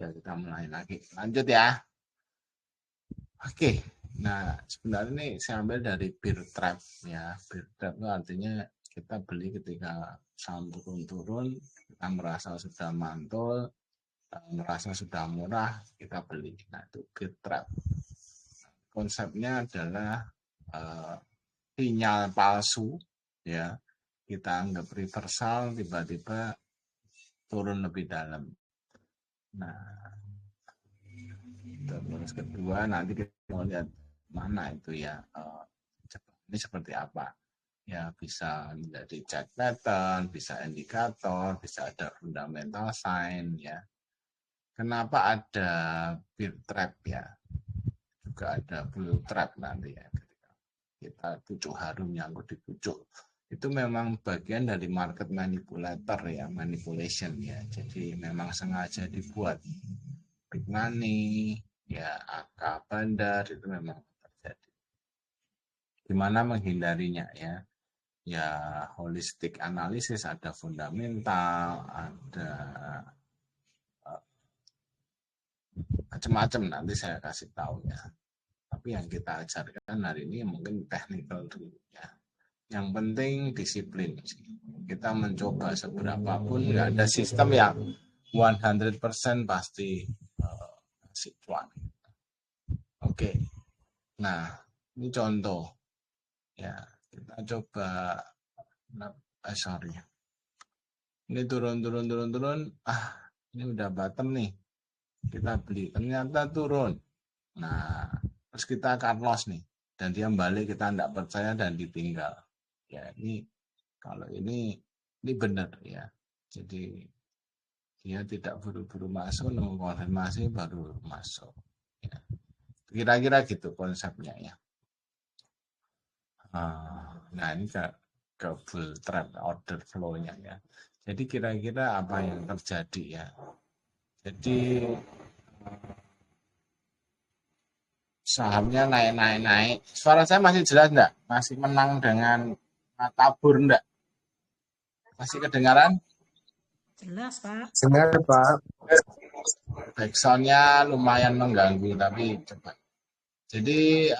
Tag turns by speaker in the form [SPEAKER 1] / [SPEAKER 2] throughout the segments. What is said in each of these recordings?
[SPEAKER 1] udah kita mulai lagi. Lanjut ya. Oke. Nah, sebenarnya ini saya ambil dari bear trap ya. Bear trap itu artinya kita beli ketika saham turun-turun, kita merasa sudah mantul, merasa sudah murah, kita beli. Nah, itu bear trap. Konsepnya adalah sinyal palsu ya. Kita anggap reversal, tiba-tiba turun lebih dalam. Nah, terus kedua nanti kita mau lihat mana itu ya, ini seperti apa ya, bisa menjadi chart pattern, bisa indikator, bisa ada fundamental sign ya. Kenapa ada bear trap ya, juga ada bull trap nanti ya, ketika kita pucuk harum nyangkut di pucuk, itu memang bagian dari market manipulator ya, manipulation ya. Jadi memang sengaja dibuat big money ya, angka bandar itu memang terjadi. Gimana menghindarinya ya? Ya holistic analysis, ada fundamental, ada macam-macam, nanti saya kasih tahu ya. Tapi yang kita ajarkan hari ini mungkin technical dulu ya. Yang penting disiplin. Kita mencoba seberapa pun, nggak ada sistem yang 100% pasti kasih cuan. Oke. Nah, ini contoh ya. Kita coba sorry. Ini turun. Ini udah bottom nih. Kita beli, ternyata turun. Nah, terus kita cut loss nih. Dan dia balik, kita tidak percaya dan ditinggal. Ya, ini kalau ini benar ya. Jadi dia tidak buru-buru masuk, nunggu konfirmasi baru masuk. Ya. Kira-kira gitu konsepnya ya. Nah, ini ke bull trap, order flow-nya ya. Jadi kira-kira apa yang terjadi ya. Jadi sahamnya naik. Suara saya masih jelas enggak? Masih menang dengan tabur enggak? Masih kedengaran?
[SPEAKER 2] Jelas, Pak.
[SPEAKER 3] Benar, Pak.
[SPEAKER 1] Backsound-nya lumayan mengganggu, tapi coba. Jadi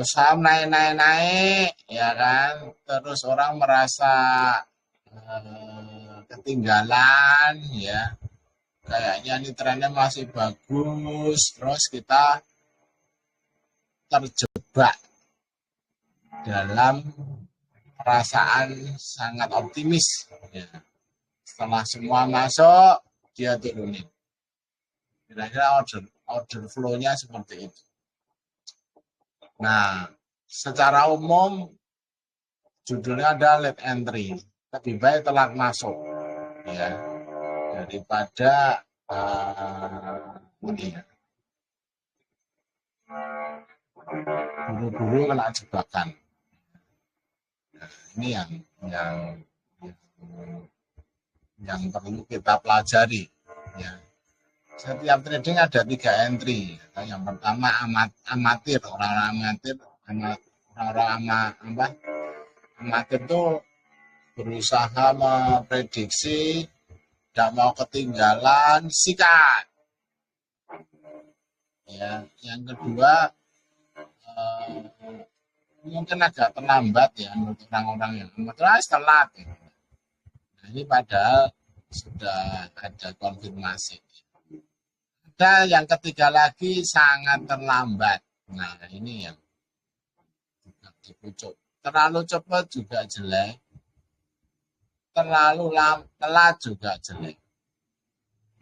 [SPEAKER 1] saham naik, ya kan? Terus orang merasa ketinggalan, ya. Kayaknya ini trennya masih bagus, terus kita terjebak dalam perasaan sangat optimis. Ya. Setelah semua masuk, dia turunin. Kira-kira order flow-nya seperti itu. Nah, secara umum judulnya ada late entry. Lebih baik telat masuk, ya, daripada ini ya, buru-buru kena jebakan. Nah, ini yang perlu kita pelajari. Ya. Setiap trading ada 3 entry. Yang pertama amatir, orang-orang amatir itu berusaha memprediksi, tidak mau ketinggalan, sikat. Ya, yang kedua mungkin agak terlambat ya menurut orang-orang yang telat. Ya. Nah, ini padahal sudah ada konfirmasi. Ada yang ketiga lagi sangat terlambat. Nah, ini yang dipucuk. Terlalu cepat juga jelek. Terlalu telat juga jelek.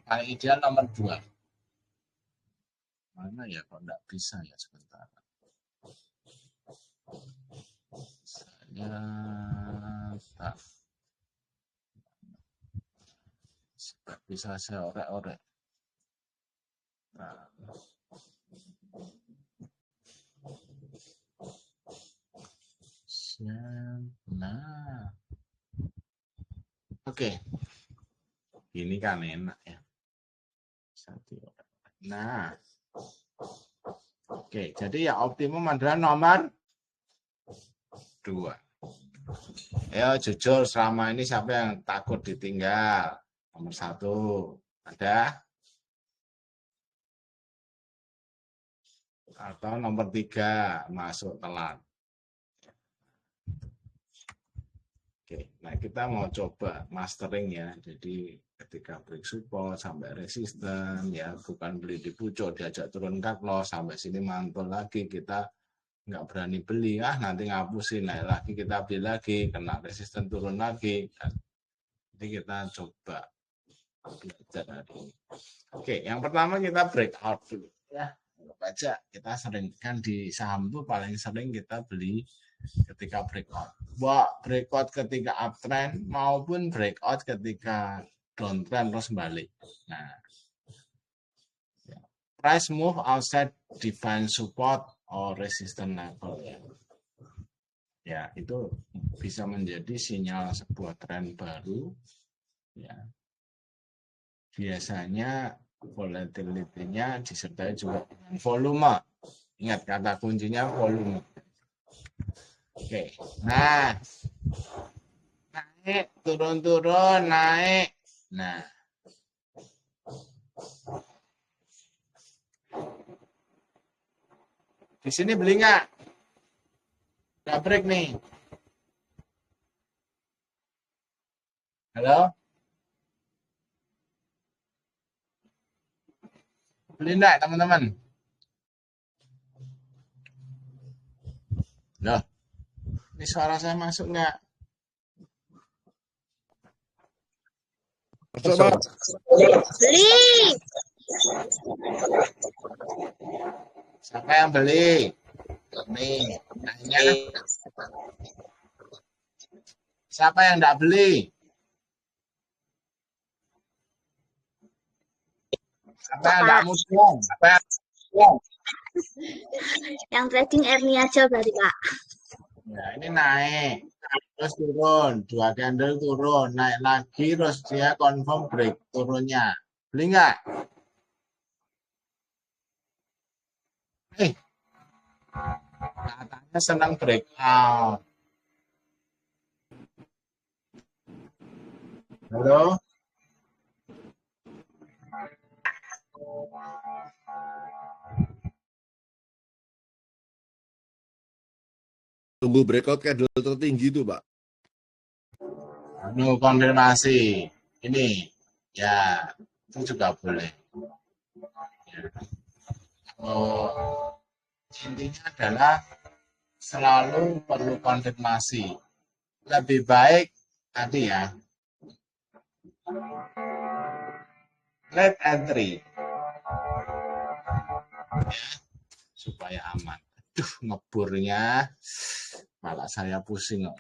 [SPEAKER 1] Paling ideal nomor 2. Mana ya kok enggak bisa ya, sebentar. Saya tak bisa saya orek-orek. Nah, oke. Ini kan enak ya. Nah, oke. Jadi ya optimum adalah nomor 2. Ya jujur, selama ini siapa yang takut ditinggal? Nomor 1 ada. Atau nomor 3, masuk telat. Oke, nah kita mau coba mastering ya. Jadi ketika break support sampai resisten ya, bukan beli di pucuk diajak turun cut loss sampai sini mantul lagi, kita nggak berani beli, nanti ngapusin, naik lagi kita beli lagi, kena resisten turun lagi. Jadi kita coba belajar hari ini. Oke, yang pertama kita breakout dulu ya. Baca kita sering kan di saham tuh paling sering kita beli ketika breakout. Breakout ketika uptrend maupun breakout ketika downtrend terus balik. Nah, price move outside defined support or resistance level ya. Ya, itu bisa menjadi sinyal sebuah tren baru ya. Biasanya volatility-nya disertai juga dengan volume. Ingat kata kuncinya volume. Oke, nah naik, turun, naik. Nah, di sini beli nggak? Nggak break nih. Halo? Beli nggak teman-teman? Loh, ini suara saya masuk nggak?
[SPEAKER 2] Beli.
[SPEAKER 1] Siapa yang beli? Nih, nanya. Siapa yang nggak beli? Siapa yang nggak mudah? Siapa
[SPEAKER 2] yang trading Erni aja berarti Pak.
[SPEAKER 1] Ya, ini naik, terus turun, 2 candle turun, naik lagi, terus dia confirm break turunnya. Beli nggak? Katanya senang breakout. Halo?
[SPEAKER 3] Tunggu breakout candle tertinggi itu, Pak.
[SPEAKER 1] Konfirmasi. Ini, ya, itu juga boleh. Ya. Intinya adalah selalu perlu konfirmasi. Lebih baik tadi ya, late entry. Ya, supaya aman. Aduh, ngeburnya malah saya pusing kok.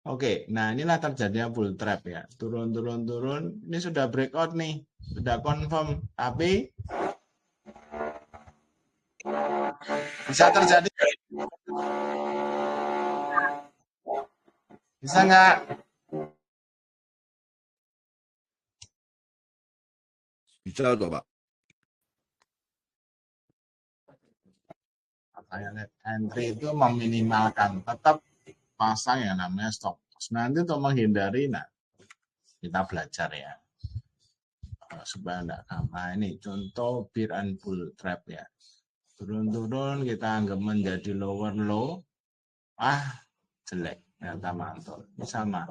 [SPEAKER 1] Oke, nah inilah terjadinya bull trap ya. Turun. Ini sudah breakout nih, sudah confirm. Tapi bisa terjadi. Bisa nggak?
[SPEAKER 3] Bisa tuh, Pak.
[SPEAKER 1] Entry itu meminimalkan, tetap pasang yang namanya stop loss. Nanti untuk menghindari, nah kita belajar ya supaya enggak gampang. Ini contoh bear and bull trap ya. Turun kita anggap menjadi lower low, jelek, ternyata mantul. Ini sama,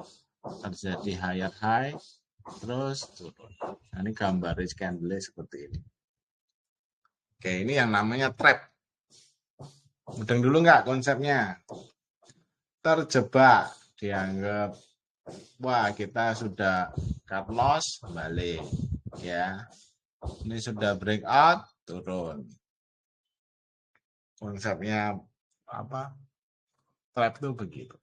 [SPEAKER 1] terjadi higher high, terus turun. Nah, ini gambar candle seperti ini. Oke, ini yang namanya trap. Mudeng dulu nggak konsepnya? Terjebak, dianggap wah kita sudah cut loss, balik ya. Ini sudah breakout, turun. Konsepnya apa? Trap itu begitu.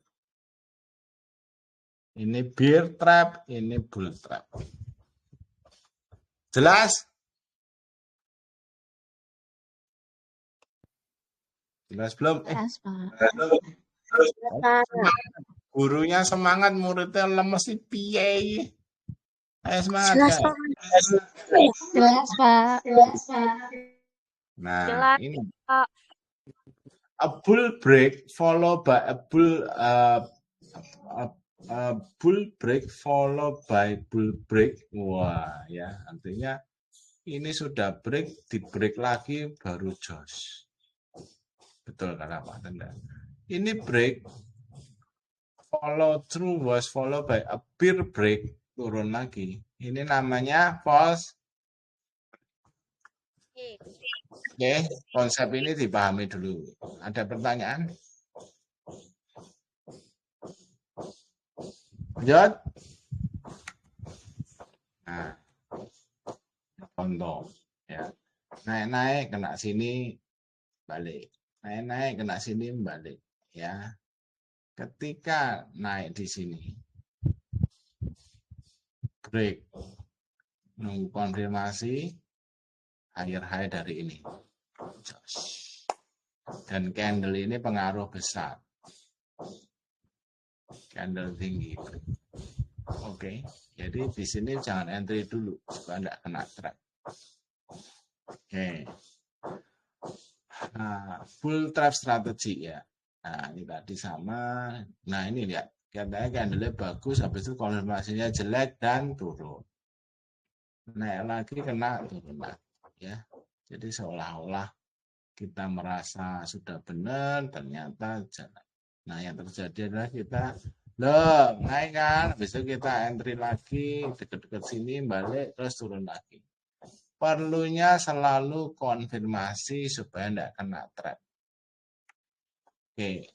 [SPEAKER 1] Ini bear trap, ini bull trap. Jelas? Jelas belum?
[SPEAKER 2] Jelas Pak.
[SPEAKER 1] Gurunya semangat, muridnya lemes sih piye. Ayo semangat.
[SPEAKER 2] Jelas Pak. Jelas Pak.
[SPEAKER 1] Nah,
[SPEAKER 2] Jelas,
[SPEAKER 1] ini
[SPEAKER 2] Pak.
[SPEAKER 1] a bull break followed by a bull break followed by bull break. Wah, ya artinya Ini sudah break, di break lagi baru jos. Betul kata Pak Tenda. Ini break, follow through was followed by a bear break, turun lagi. Ini namanya false. Oke, konsep ini dipahami dulu. Ada pertanyaan? Lanjut. Nah, contoh ya. Naik-naik kena sini balik. Naik-naik kena sini balik ya. Ketika naik di sini break, nunggu konfirmasi higher high dari ini. Dan candle ini pengaruh besar. Candle tinggi. Oke, jadi di sini jangan entry dulu supaya tidak kena trap. Oke. Nah, full trap strategi ya. Nah, ini tadi sama. Nah, ini lihat. Katanya candle bagus, habis itu konfirmasinya jelek dan turun. Naik lagi kena turun lagi ya. Jadi seolah-olah kita merasa sudah benar, ternyata jalan. Nah, yang terjadi adalah kita naik kan, habis itu kita entry lagi, dekat-dekat sini, balik, terus turun lagi. Perlunya selalu konfirmasi supaya tidak kena trap. Oke.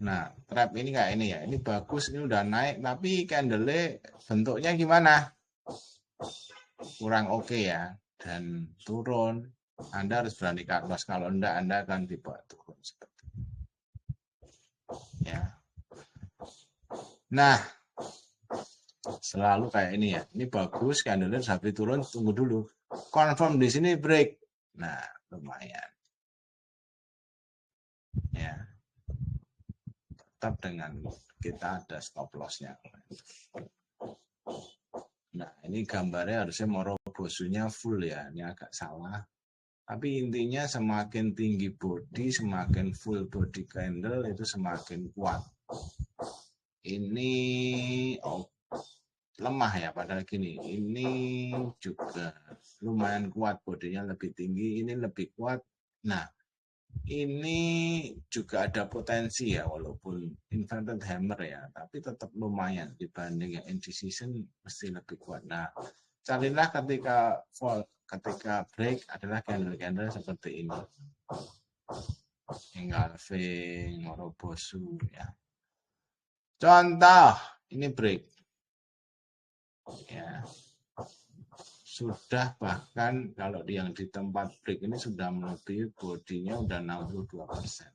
[SPEAKER 1] Nah, trap ini kayak ini ya. Ini bagus, ini udah naik, tapi candle bentuknya gimana? Kurang oke ya. Dan turun. Anda harus berani cut loss. Kalau enggak, Anda akan dibawa turun seperti ini. Ya. Nah, selalu kayak ini ya. Ini bagus, candle sampai turun, tunggu dulu. Confirm di sini break. Nah, lumayan. Ya. Tetap dengan kita ada stop loss-nya. Nah, ini gambarnya harusnya morobosunya full ya. Ini agak salah. Tapi intinya semakin tinggi body, semakin full body candle itu semakin kuat. Ini lemah ya, padahal gini. Ini juga lumayan kuat, bodinya lebih tinggi, ini lebih kuat. Nah, ini juga ada potensi ya, walaupun inverted hammer ya, tapi tetap lumayan dibanding yang indecision mesti lebih kuat. Nah, carilah ketika break adalah candle-candle seperti ini. Engulfing, morobosu ya. Contoh, ini break. Ya. Sudah bahkan kalau yang di tempat break ini sudah melebihi bodinya udah 62%.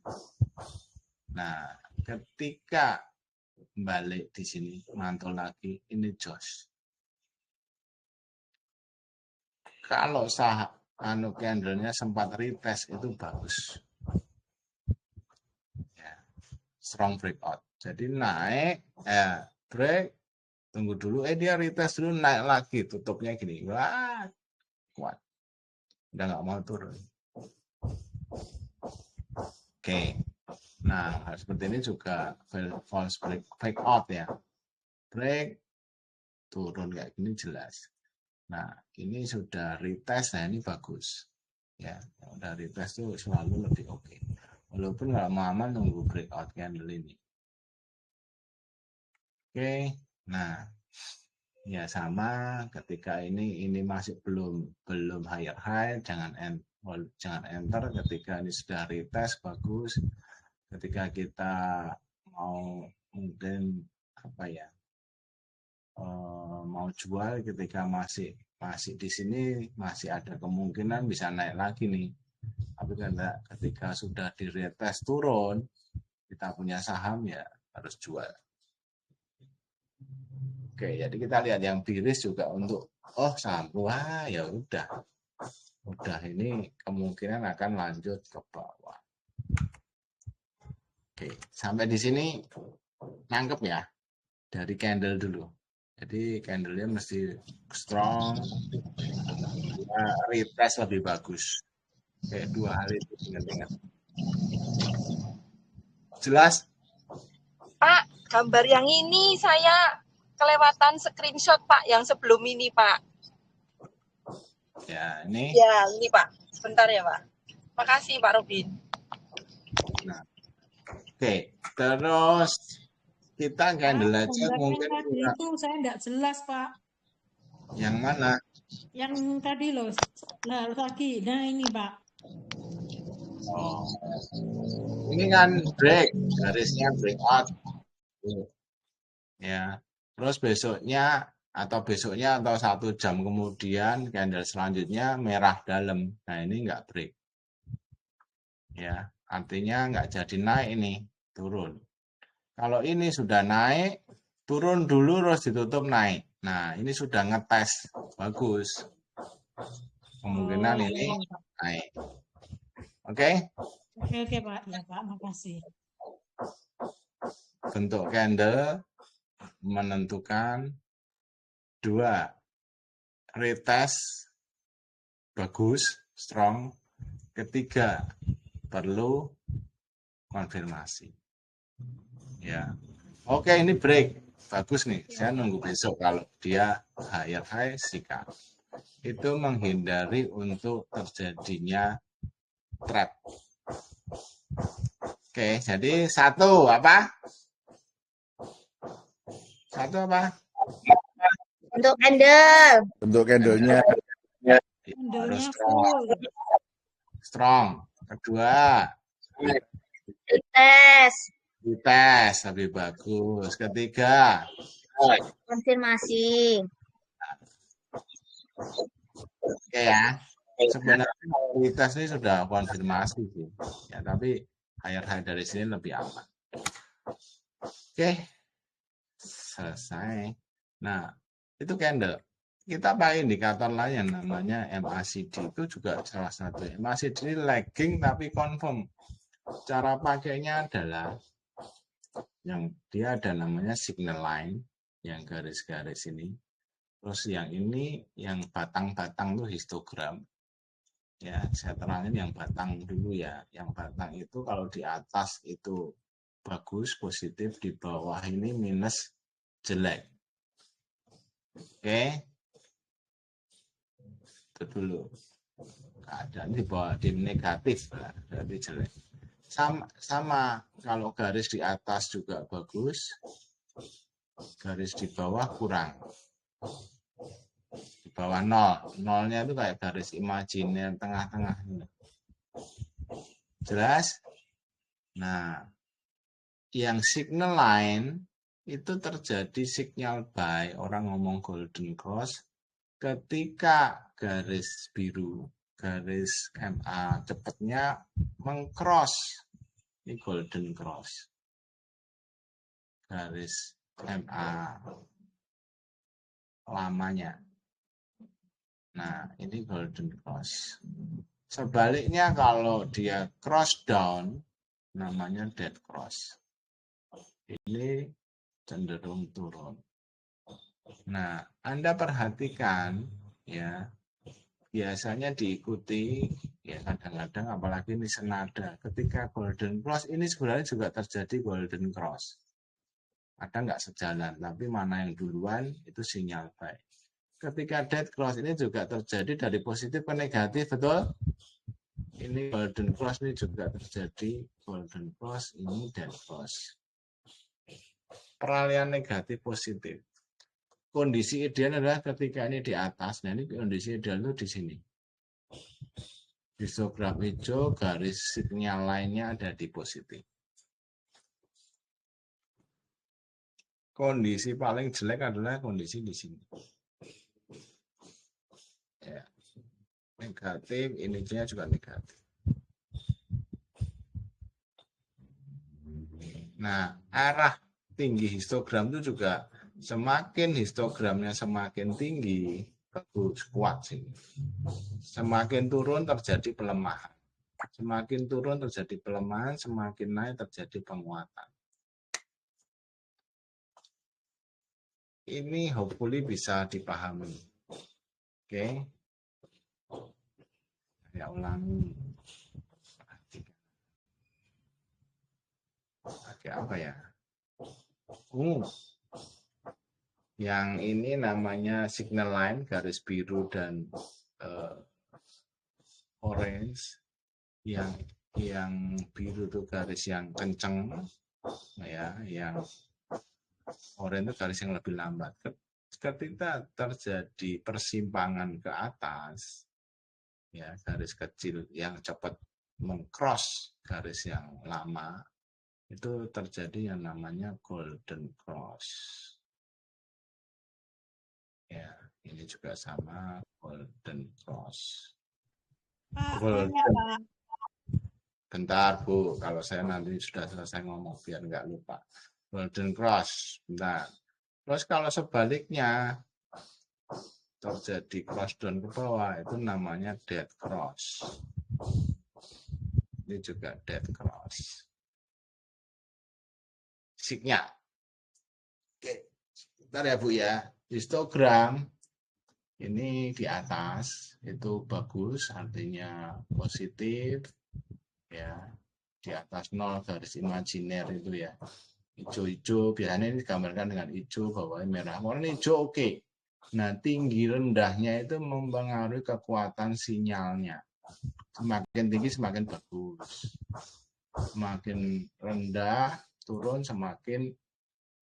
[SPEAKER 1] Nah, ketika balik di sini mantul lagi ini jos. Kalau candlenya sempat retest itu bagus. Ya, strong breakout. Jadi naik, break, tunggu dulu, dia retest dulu, naik lagi, tutupnya gini, wah, kuat. Udah nggak mau turun. Oke. Nah, seperti ini juga false breakout ya. Break, turun kayak gini jelas. Nah, ini sudah retest, nah ini bagus. Ya, udah retest tuh selalu lebih oke. Walaupun nggak mau aman nunggu breakout candle ini. Oke, nah ya sama ketika ini masih belum higher high, jangan enter. Ketika ini sudah retest bagus. Ketika kita mau mungkin apa ya? Mau jual ketika masih di sini masih ada kemungkinan bisa naik lagi nih. Tapi karena ketika sudah di retest turun, kita punya saham ya harus jual. Oke, jadi kita lihat yang bearish juga untuk saham wah ya udah ini kemungkinan akan lanjut ke bawah. Oke, sampai di sini nangkep ya dari candle dulu. Jadi candlenya mesti strong, retest lebih bagus. Kayak 2 hal itu ingat-ingat. Jelas?
[SPEAKER 4] Pak, gambar yang ini saya kelewatan screenshot Pak yang sebelum ini Pak.
[SPEAKER 1] Ya, ini.
[SPEAKER 4] Ya, ini Pak. Sebentar ya Pak. Makasih Pak Robin.
[SPEAKER 1] Nah, oke, terus kita candle aja
[SPEAKER 5] Gambar
[SPEAKER 1] mungkin
[SPEAKER 5] yang tadi itu saya enggak jelas Pak.
[SPEAKER 1] yang mana?
[SPEAKER 5] Yang tadi loh, lagi. Nah ini Pak.
[SPEAKER 1] Oh. Ini kan break, garisnya breakout. Ya, terus besoknya atau 1 jam kemudian candle selanjutnya merah dalam. Nah ini nggak break. Ya, artinya nggak jadi naik ini, turun. Kalau ini sudah naik, turun dulu terus ditutup naik. Nah ini sudah ngetes, bagus. Kemungkinan ini naik. Oke?
[SPEAKER 5] Oke Pak, ya Pak, makasih.
[SPEAKER 1] Bentuk candle menentukan 2, retest bagus, strong. Ketiga, perlu konfirmasi. Ya. Oke, ini break. Bagus nih. Saya nunggu besok kalau dia higher high sikat. Itu menghindari untuk terjadinya trap. Oke, jadi 1 apa? 1 apa?
[SPEAKER 2] Untuk candle.
[SPEAKER 3] Bentuk candlenya
[SPEAKER 5] Candlenya full.
[SPEAKER 1] Strong. Kedua,
[SPEAKER 2] Tes.
[SPEAKER 1] dites lebih bagus. Ketiga,
[SPEAKER 2] Konfirmasi.
[SPEAKER 1] oke ya. Sebenarnya mayoritas ini sudah konfirmasi sih. Ya, tapi higher high dari sini lebih aman. Oke. Selesai. Nah, itu candle. Kita pakai indikator lain yang namanya MACD, itu juga salah satu. MACD lagging tapi confirm. Cara pakainya adalah yang dia ada namanya signal line, yang garis-garis ini. Terus yang ini, yang batang-batang itu histogram. Ya, saya terangin yang batang dulu ya. Yang batang itu kalau di atas itu bagus, positif, di bawah ini minus, jelek. Oke. Itu dulu. Keadaan di bawah di negatif, berarti jelek. Sama kalau garis di atas juga bagus, garis di bawah kurang. Di bawah 0. 0-nya itu kayak garis imajiner tengah-tengah. Jelas? Nah, yang signal line itu terjadi signal buy, orang ngomong golden cross, ketika garis biru, garis MA cepatnya mengcross, ini golden cross, garis MA lamanya. Nah, ini golden cross. Sebaliknya kalau dia cross down, namanya dead cross. Ini cenderung turun. Nah, Anda perhatikan ya, biasanya diikuti ya kadang-kadang apalagi ini senada. Ketika golden cross ini sebenarnya juga terjadi golden cross. Ada nggak sejalan, tapi mana yang duluan itu sinyal baik. Ketika dead cross ini juga terjadi dari positif ke negatif, betul? Ini golden cross ini juga terjadi golden cross, ini dead cross. Peralihan negatif positif. Kondisi ideal adalah ketika ini di atas. Nah, ini kondisi ideal itu di sini. Histogram hijau, garis sinyal lainnya ada di positif. Kondisi paling jelek adalah kondisi di sini. Ya. Negatif, ininya juga negatif. Nah, arah tinggi histogram itu juga semakin histogramnya semakin tinggi, bagus, kuat sih. Semakin turun terjadi pelemahan. Semakin turun terjadi pelemahan, semakin naik terjadi penguatan. Ini hopefully bisa dipahami. Oke. Saya ulangi. Pakai apa ya? Yang ini namanya signal line, garis biru dan orange. Yang biru itu garis yang kenceng, ya. Yang orange itu garis yang lebih lambat. Ketika terjadi persimpangan ke atas, ya, garis kecil yang cepat mengcross garis yang lama, itu terjadi yang namanya golden cross. Ya, ini juga sama, golden cross.
[SPEAKER 5] Pak,
[SPEAKER 1] Golden.
[SPEAKER 5] tanya Pak.
[SPEAKER 1] Bentar Bu, kalau saya nanti sudah selesai ngomong biar nggak lupa. Golden cross, bentar. Terus kalau sebaliknya terjadi cross down ke bawah, itu namanya dead cross. Ini juga dead cross. Signal. Oke, bentar ya Bu ya. Histogram ini di atas itu bagus, artinya positif, ya. Di atas 0 garis imajiner itu ya. Hijau-hijau, biasanya ini digambarkan dengan hijau, bawahnya merah. Warna hijau oke. Nah, tinggi rendahnya itu mempengaruhi kekuatan sinyalnya. Semakin tinggi semakin bagus. Semakin rendah, turun semakin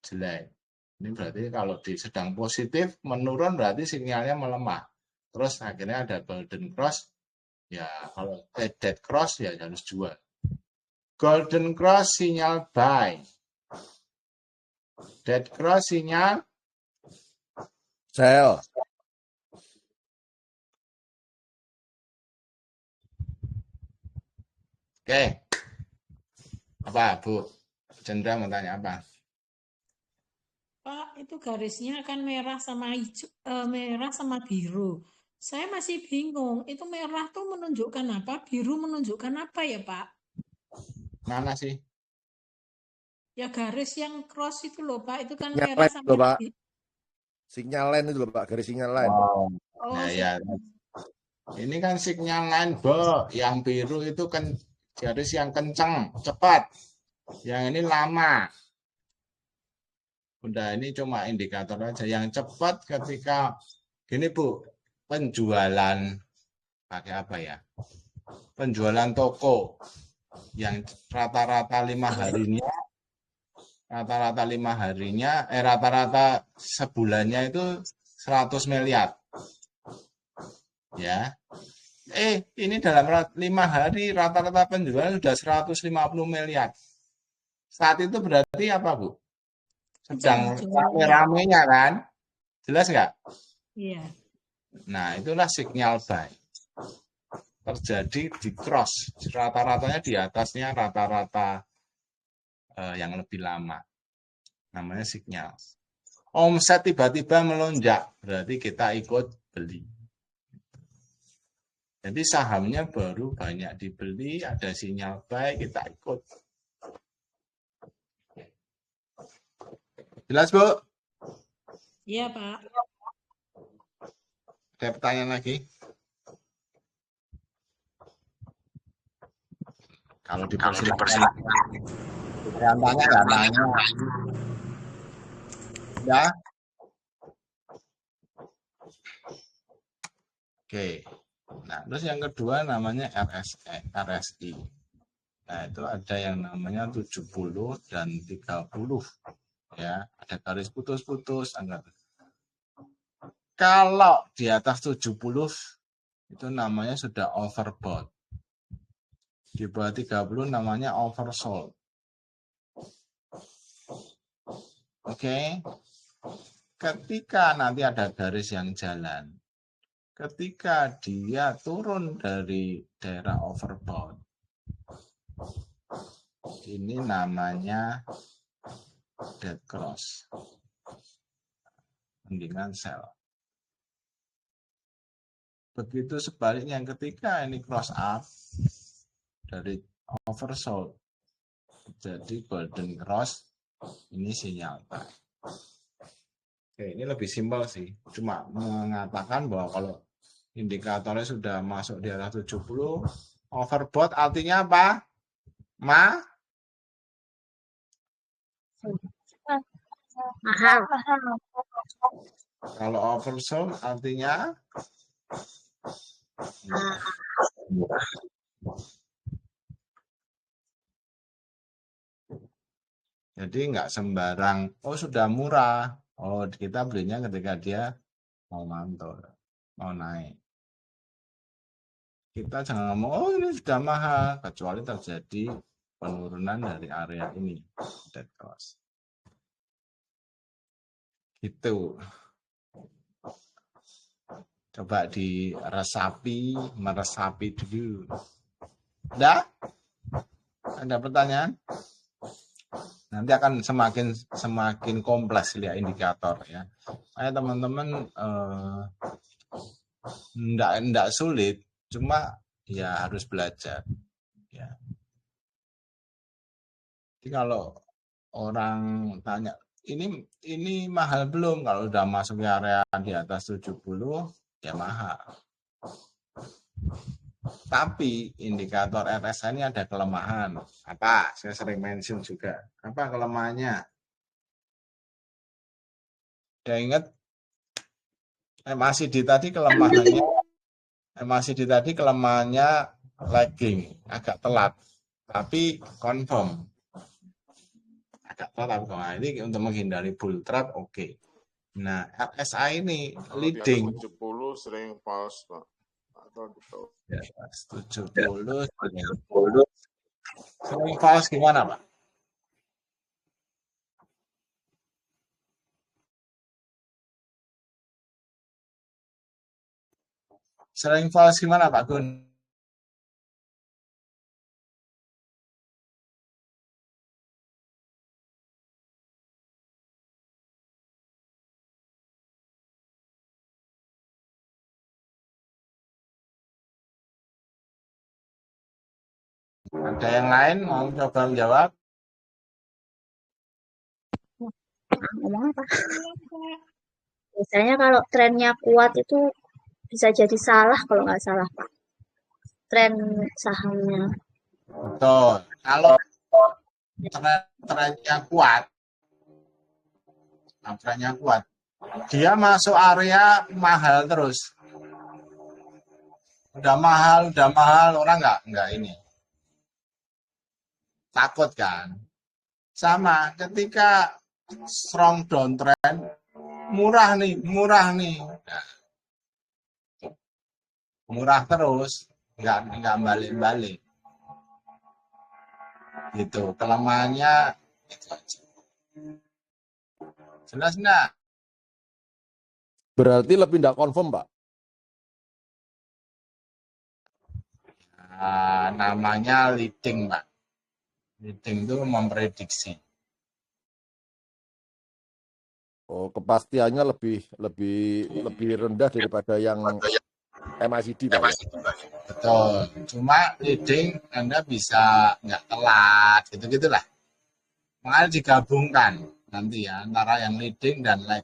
[SPEAKER 1] jelek. Ini berarti kalau sedang positif, menurun berarti sinyalnya melemah. Terus akhirnya ada golden cross, ya kalau dead cross ya harus jual. Golden cross sinyal buy. Dead cross sinyal
[SPEAKER 3] Sell.
[SPEAKER 1] Oke. Apa Bu? Cendra mau tanya apa?
[SPEAKER 5] Pak, itu garisnya kan merah sama hijau, merah sama biru. Saya masih bingung, itu merah tuh menunjukkan apa, biru menunjukkan apa ya Pak?
[SPEAKER 1] Mana sih?
[SPEAKER 5] Ya garis yang cross itu loh Pak, itu kan
[SPEAKER 3] Sinyal
[SPEAKER 5] merah
[SPEAKER 3] line
[SPEAKER 5] sama
[SPEAKER 3] itu loh, Pak.
[SPEAKER 5] biru.
[SPEAKER 3] Sinyal line itu loh Pak, garis sinyal line.
[SPEAKER 1] Oh,
[SPEAKER 5] Oh,
[SPEAKER 1] nah, ya. Ini kan sinyal line Bo, yang biru itu kan garis yang kencang, cepat. Yang ini lama. Udah, ini cuma indikator aja. Yang cepat ketika gini Bu, penjualan pakai apa ya? Penjualan toko yang rata-rata 5 harinya, rata-rata sebulannya itu 100 miliar. Ya. Ini dalam 5 hari rata-rata penjualan sudah 150 miliar. Saat itu berarti apa, Bu? Sedang rame-ramenya kan? Jelas nggak?
[SPEAKER 5] Iya.
[SPEAKER 1] Nah, itulah signal buy. Terjadi di cross. Rata-ratanya di atasnya rata-rata yang lebih lama. Namanya signal. Omset tiba-tiba melonjak. Berarti kita ikut beli. Jadi sahamnya baru banyak dibeli, ada sinyal buy, kita ikut. Jelas, Bu?
[SPEAKER 5] Iya, Pak.
[SPEAKER 1] Ada pertanyaan lagi? Kalau dipersilakan. Yang tanya nggak tanya. Ya. Oke. Nah, terus yang kedua namanya RSI. Nah, itu ada yang namanya 70 dan 30. Ya, ada garis putus-putus. Kalau di atas 70 itu namanya sudah overbought. Di bawah 30 namanya oversold. Oke. Ketika nanti ada garis yang jalan, ketika dia turun dari daerah overbought, ini namanya dead cross. Mendingan sell. Begitu sebaliknya ketika ini cross up dari oversold jadi golden cross, ini sinyal buy. Oke, ini lebih simpel sih. Cuma mengatakan bahwa kalau indikatornya sudah masuk di atas 70, overbought artinya apa?
[SPEAKER 2] Mahal.
[SPEAKER 1] Kalau oversold artinya murah. Jadi nggak sembarang, oh sudah murah. Oh kita belinya ketika dia mau mantul, mau naik. Kita jangan ngomong, oh ini sudah mahal, kecuali terjadi penurunan dari area ini. Dead cost. Gitu. Coba meresapi dulu. Udah? Ada pertanyaan? Nanti akan semakin kompleks lihat indikator ya. Kayak teman-teman enggak sulit, cuma ya harus belajar ya. Jadi kalau orang tanya ini mahal belum, kalau udah masuk area di atas 70 ya mahal. Tapi indikator RSI ini ada kelemahan. Apa? Saya sering mention juga. Apa kelemahannya? Udah ingat? MACD tadi kelemahannya lagging, agak telat. Tapi confirm. Agak telat. Nah, ini untuk menghindari bull trap oke. Nah, RSI ini leading.
[SPEAKER 6] 70 sering false, Pak.
[SPEAKER 1] Ya, 70 sering false gimana, Pak? Sering false gimana, Pak Gun? Ada yang lain mau coba menjawab?
[SPEAKER 2] Ngomong apa? Biasanya kalau trennya kuat itu bisa jadi salah kalau nggak salah, Pak. Tren sahamnya.
[SPEAKER 1] Betul. Kalau trennya kuat, dia masuk area mahal terus. Udah mahal, orang nggak ini. Takut kan? Sama ketika strong downtrend, murah nih. Nah, murah terus, nggak balik-balik. Gitu, kelemahannya itu aja. Jelas nggak?
[SPEAKER 3] Berarti lebih tidak confirm, Pak.
[SPEAKER 1] Nah, namanya leading, Pak. Leading itu memprediksi.
[SPEAKER 3] Oh, kepastiannya lebih rendah daripada yang MACD, Pak.
[SPEAKER 1] Betul. Cuma leading Anda bisa nggak telat, gitu-gitulah. Makanya digabungkan nanti ya antara yang leading dan lag.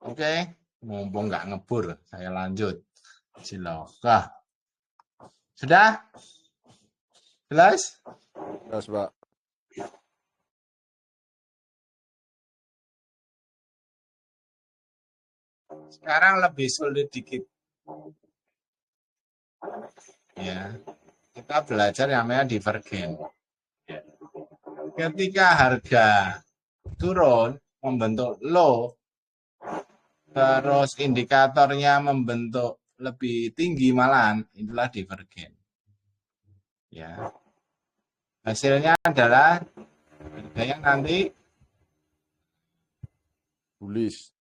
[SPEAKER 1] Oke, mumpung nggak ngebur, saya lanjut. Silakan. Sudah? Jelas?
[SPEAKER 3] Jelas, Pak.
[SPEAKER 1] Sekarang lebih sulit dikit. Ya, kita belajar yang namanya divergen. Ya. Ketika harga turun membentuk low, terus indikatornya membentuk lebih tinggi malahan, itulah divergen. Ya, hasilnya adalah harganya nanti
[SPEAKER 3] Bullish.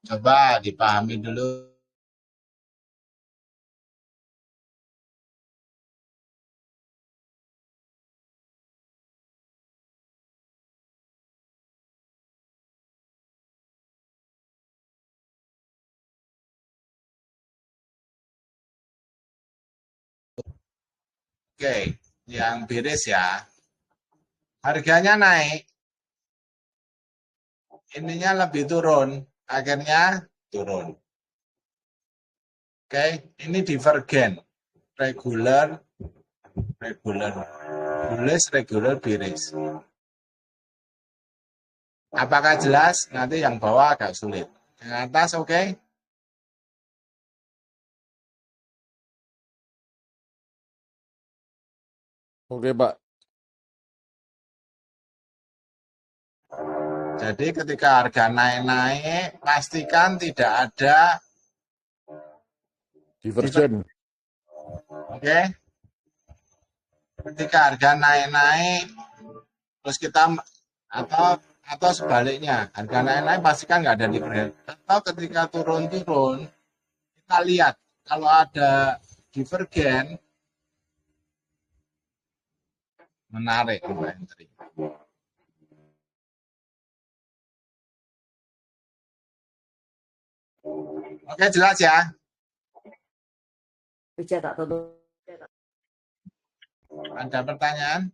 [SPEAKER 1] coba dipahami dulu. Oke, yang beres ya. Harganya naik, ininya lebih turun, akhirnya turun. Oke, ini divergen. Regular, bullish, regular, bearish. Apakah jelas? Nanti yang bawah agak sulit. Yang atas oke?
[SPEAKER 3] Oke, Pak.
[SPEAKER 1] Jadi ketika harga naik-naik, pastikan tidak ada
[SPEAKER 3] Divergen.
[SPEAKER 1] oke? Ketika harga naik-naik, terus kita atau sebaliknya, harga naik-naik pastikan nggak ada divergen. Atau ketika turun-turun, kita lihat kalau ada divergen, menarik entry. Oke, jelas ya? Ada pertanyaan?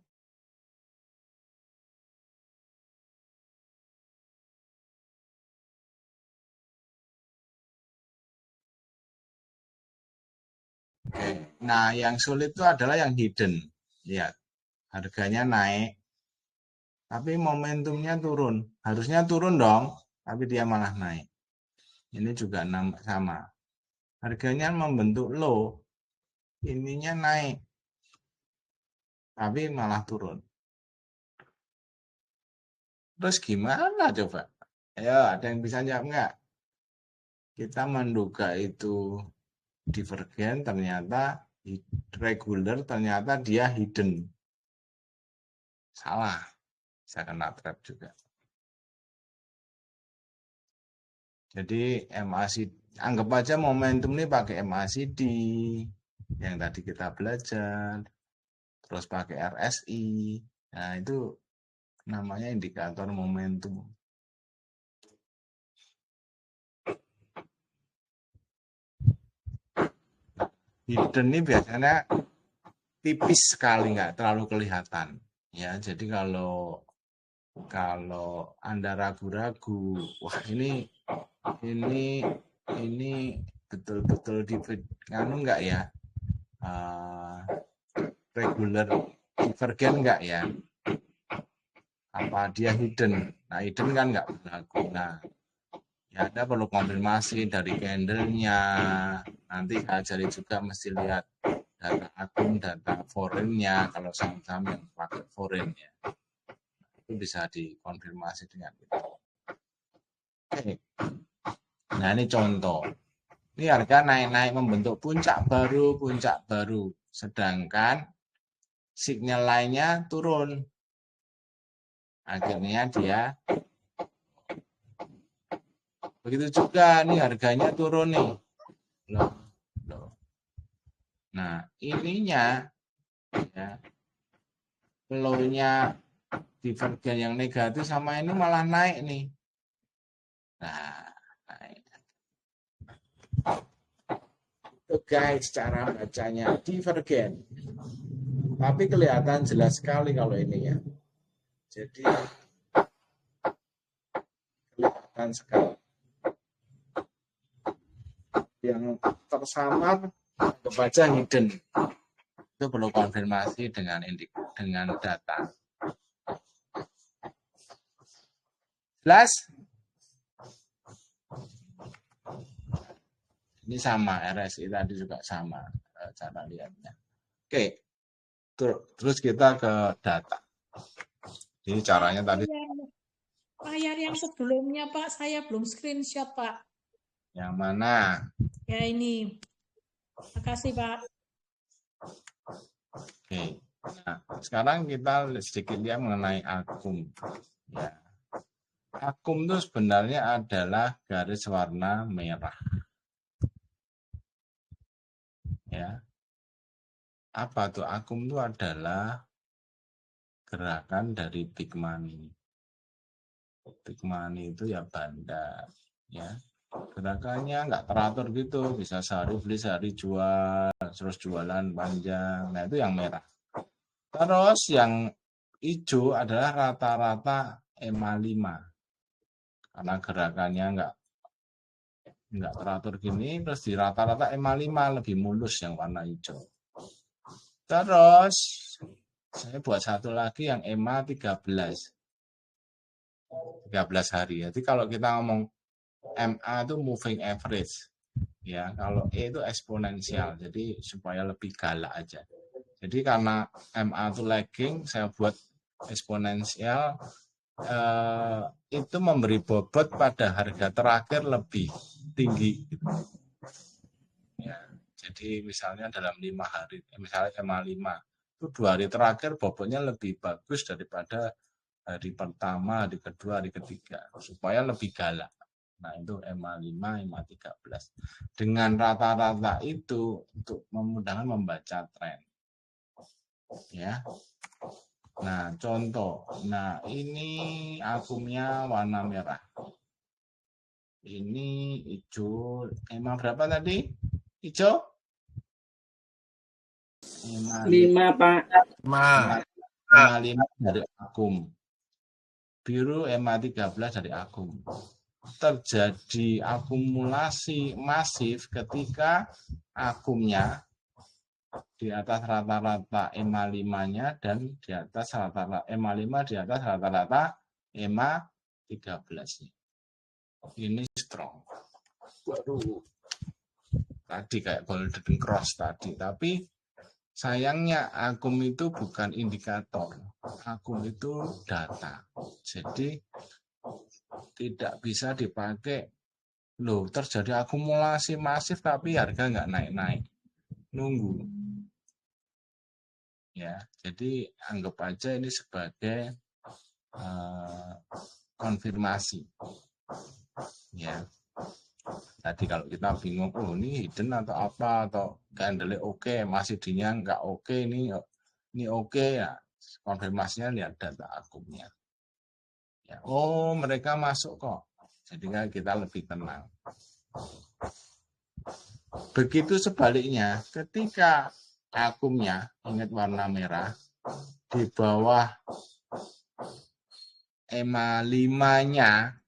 [SPEAKER 1] Oke. Nah, yang sulit itu adalah yang hidden. Lihat, harganya naik, tapi momentumnya turun. Harusnya turun dong, tapi dia malah naik. Ini juga sama. Harganya membentuk low, ininya naik, tapi malah turun. Terus gimana coba? Ayo, ada yang bisa jawab nggak? Kita menduga itu divergen, ternyata regular, ternyata dia hidden. Salah, bisa kena trap juga. Jadi MACD, anggap aja momentum ini pakai MACD yang tadi kita belajar, terus pakai RSI. Nah, itu namanya indikator momentum. Hidden ini biasanya tipis sekali, nggak terlalu kelihatan. Ya, jadi kalau Anda ragu-ragu, wah ini betul-betul nganu enggak ya? Regular divergen enggak ya? Apa dia hidden? Nah, hidden kan enggak berlaku. Nah, ya Anda perlu konfirmasi dari candle-nya. Nanti saya ajari juga mesti lihat data akun, data foreign-nya kalau saham-saham yang pakai foreign ya. Itu bisa dikonfirmasi dengan itu. Oke. Nah, ini contoh. Ini harga naik-naik membentuk puncak baru. Sedangkan sinyal lainnya turun. Akhirnya dia begitu juga nih harganya turun nih. Loh. Nah, ininya ya low-nya divergen yang negatif sama ini malah naik nih. Nah, naik. Itu guys cara bacanya divergen. Tapi kelihatan jelas sekali kalau ini ya. Jadi kelihatan sekali. Yang tersamar kebaca hidden. Itu perlu konfirmasi dengan data. Jelas? Ini sama, RSI tadi juga sama cara lihatnya. Oke, terus kita ke data. Ini caranya tadi.
[SPEAKER 5] Layar yang sebelumnya Pak, saya belum screenshot Pak.
[SPEAKER 1] Yang mana?
[SPEAKER 5] Ya ini. Makasih Pak.
[SPEAKER 1] Oke, nah sekarang kita sedikit lihat mengenai akum. Ya. Akum itu sebenarnya adalah garis warna merah. Ya. Apa tuh akum itu adalah gerakan dari big money. Big money itu ya bandar, ya. Gerakannya nggak teratur gitu, bisa sehari beli sehari jual, terus jualan panjang. Nah itu yang merah. Terus yang hijau adalah rata-rata EMA 5 karena gerakannya nggak teratur gini, terus di rata-rata EMA 5 lebih mulus yang warna hijau. Terus saya buat satu lagi yang EMA 13 hari. Jadi kalau kita ngomong MA itu moving average, ya kalau E itu eksponensial, jadi supaya lebih galak aja. Jadi karena MA itu lagging, saya buat eksponensial, itu memberi bobot pada harga terakhir lebih tinggi. Gitu. Ya, jadi misalnya dalam 5 hari, misalnya MA 5, itu 2 hari terakhir bobotnya lebih bagus daripada hari pertama, hari kedua, hari ketiga, supaya lebih galak. Nah, itu EMA 5, EMA 13. Dengan rata-rata itu untuk memudahkan membaca tren. Ya. Nah, contoh. Nah, ini akumnya warna merah. Ini hijau. EMA berapa tadi? Hijau? EMA
[SPEAKER 7] 5, Pak.
[SPEAKER 1] EMA 5 dari akum. Biru EMA 13 dari akum. Terjadi akumulasi masif ketika akumnya di atas rata-rata EMA 5-nya dan di atas rata-rata EMA 5 di atas rata-rata EMA 13-nya. Ini strong. Waduh. Tadi kayak golden cross tadi, tapi sayangnya akum itu bukan indikator. Akum itu data. Jadi tidak bisa dipakai, loh terjadi akumulasi masif tapi harga nggak naik-naik, nunggu. Ya, jadi anggap aja ini sebagai konfirmasi. Ya, tadi kalau kita bingung, oh ini hidden atau apa, atau candle oke, masih dinya nggak oke, ini oke ya, konfirmasinya lihat data akumnya. Ya, oh mereka masuk kok, jadi kita lebih tenang. Begitu sebaliknya, ketika akumnya, ingat warna merah, di bawah EMA 5-nya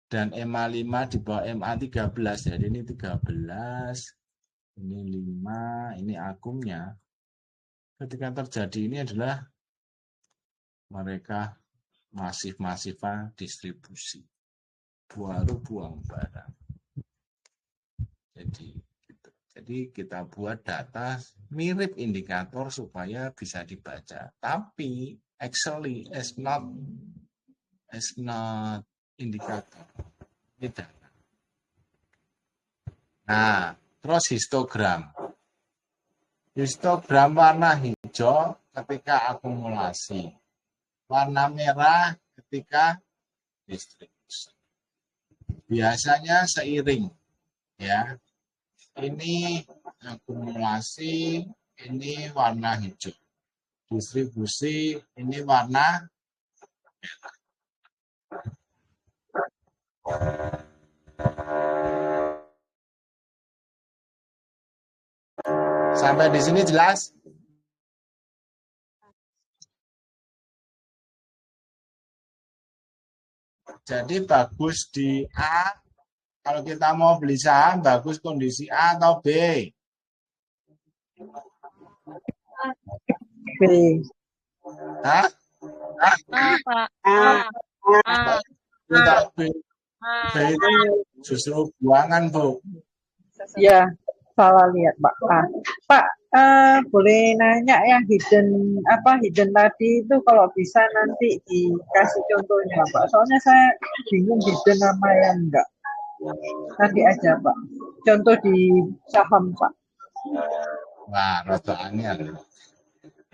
[SPEAKER 1] dan EMA 5 di bawah EMA 13, jadi ini 13, ini 5, ini akumnya. Ketika terjadi ini adalah mereka masif-masifan distribusi, baru buang barang. Jadi kita buat data mirip indikator supaya bisa dibaca, tapi actually is not indikator. Ini data. Nah, terus histogram. Histogram warna hijau ketika akumulasi. Warna merah ketika distribusi. Biasanya seiring, ya. Ini akumulasi, ini warna hijau. Distribusi, ini warna merah. Sampai di sini jelas? Jadi bagus di A, kalau kita mau beli saham, bagus kondisi A atau B?
[SPEAKER 7] B.
[SPEAKER 1] Hah?
[SPEAKER 4] Pak.
[SPEAKER 1] Tidak, B itu justru buangan, Bu.
[SPEAKER 7] Ya, salah lihat, Pak. Pak, boleh nanya yang hidden tadi itu kalau bisa nanti dikasih contohnya, Pak. Soalnya saya bingung hidden nama yang enggak. Nanti aja, Pak. Contoh di saham, Pak.
[SPEAKER 1] Wah, rada angel.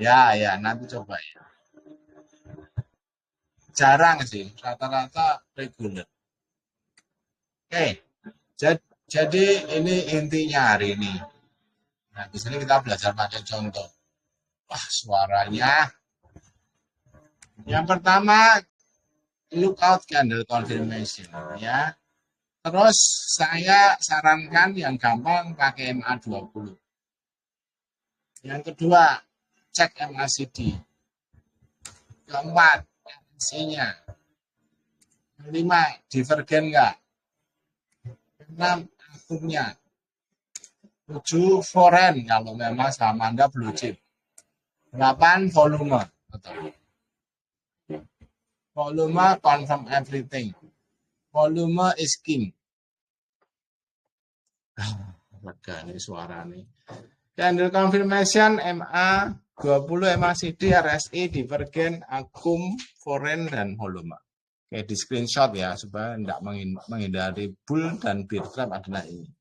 [SPEAKER 1] Ya, nanti coba ya. Jarang sih, rata-rata reguler. Oke, jadi ini intinya hari ini. Nah, di sini kita belajar pakai contoh. Wah, suaranya. Yang pertama, lookout candle confirmation, ya. Terus saya sarankan yang gampang pakai MA 20. Yang kedua, cek MACD. Keempat, RSI-nya. Kelima, divergen enggak? 6 akunnya. 7 foreign kalau memang saham Anda blue chip. 8 volume. Volume confirm everything. Volume is king. Lega nih suara nih. Candle confirmation MA 20 MACD RSI Divergen Akum Foreign dan volume. Oke, di screenshot ya supaya tidak menghindari bull dan bear trap adalah ini.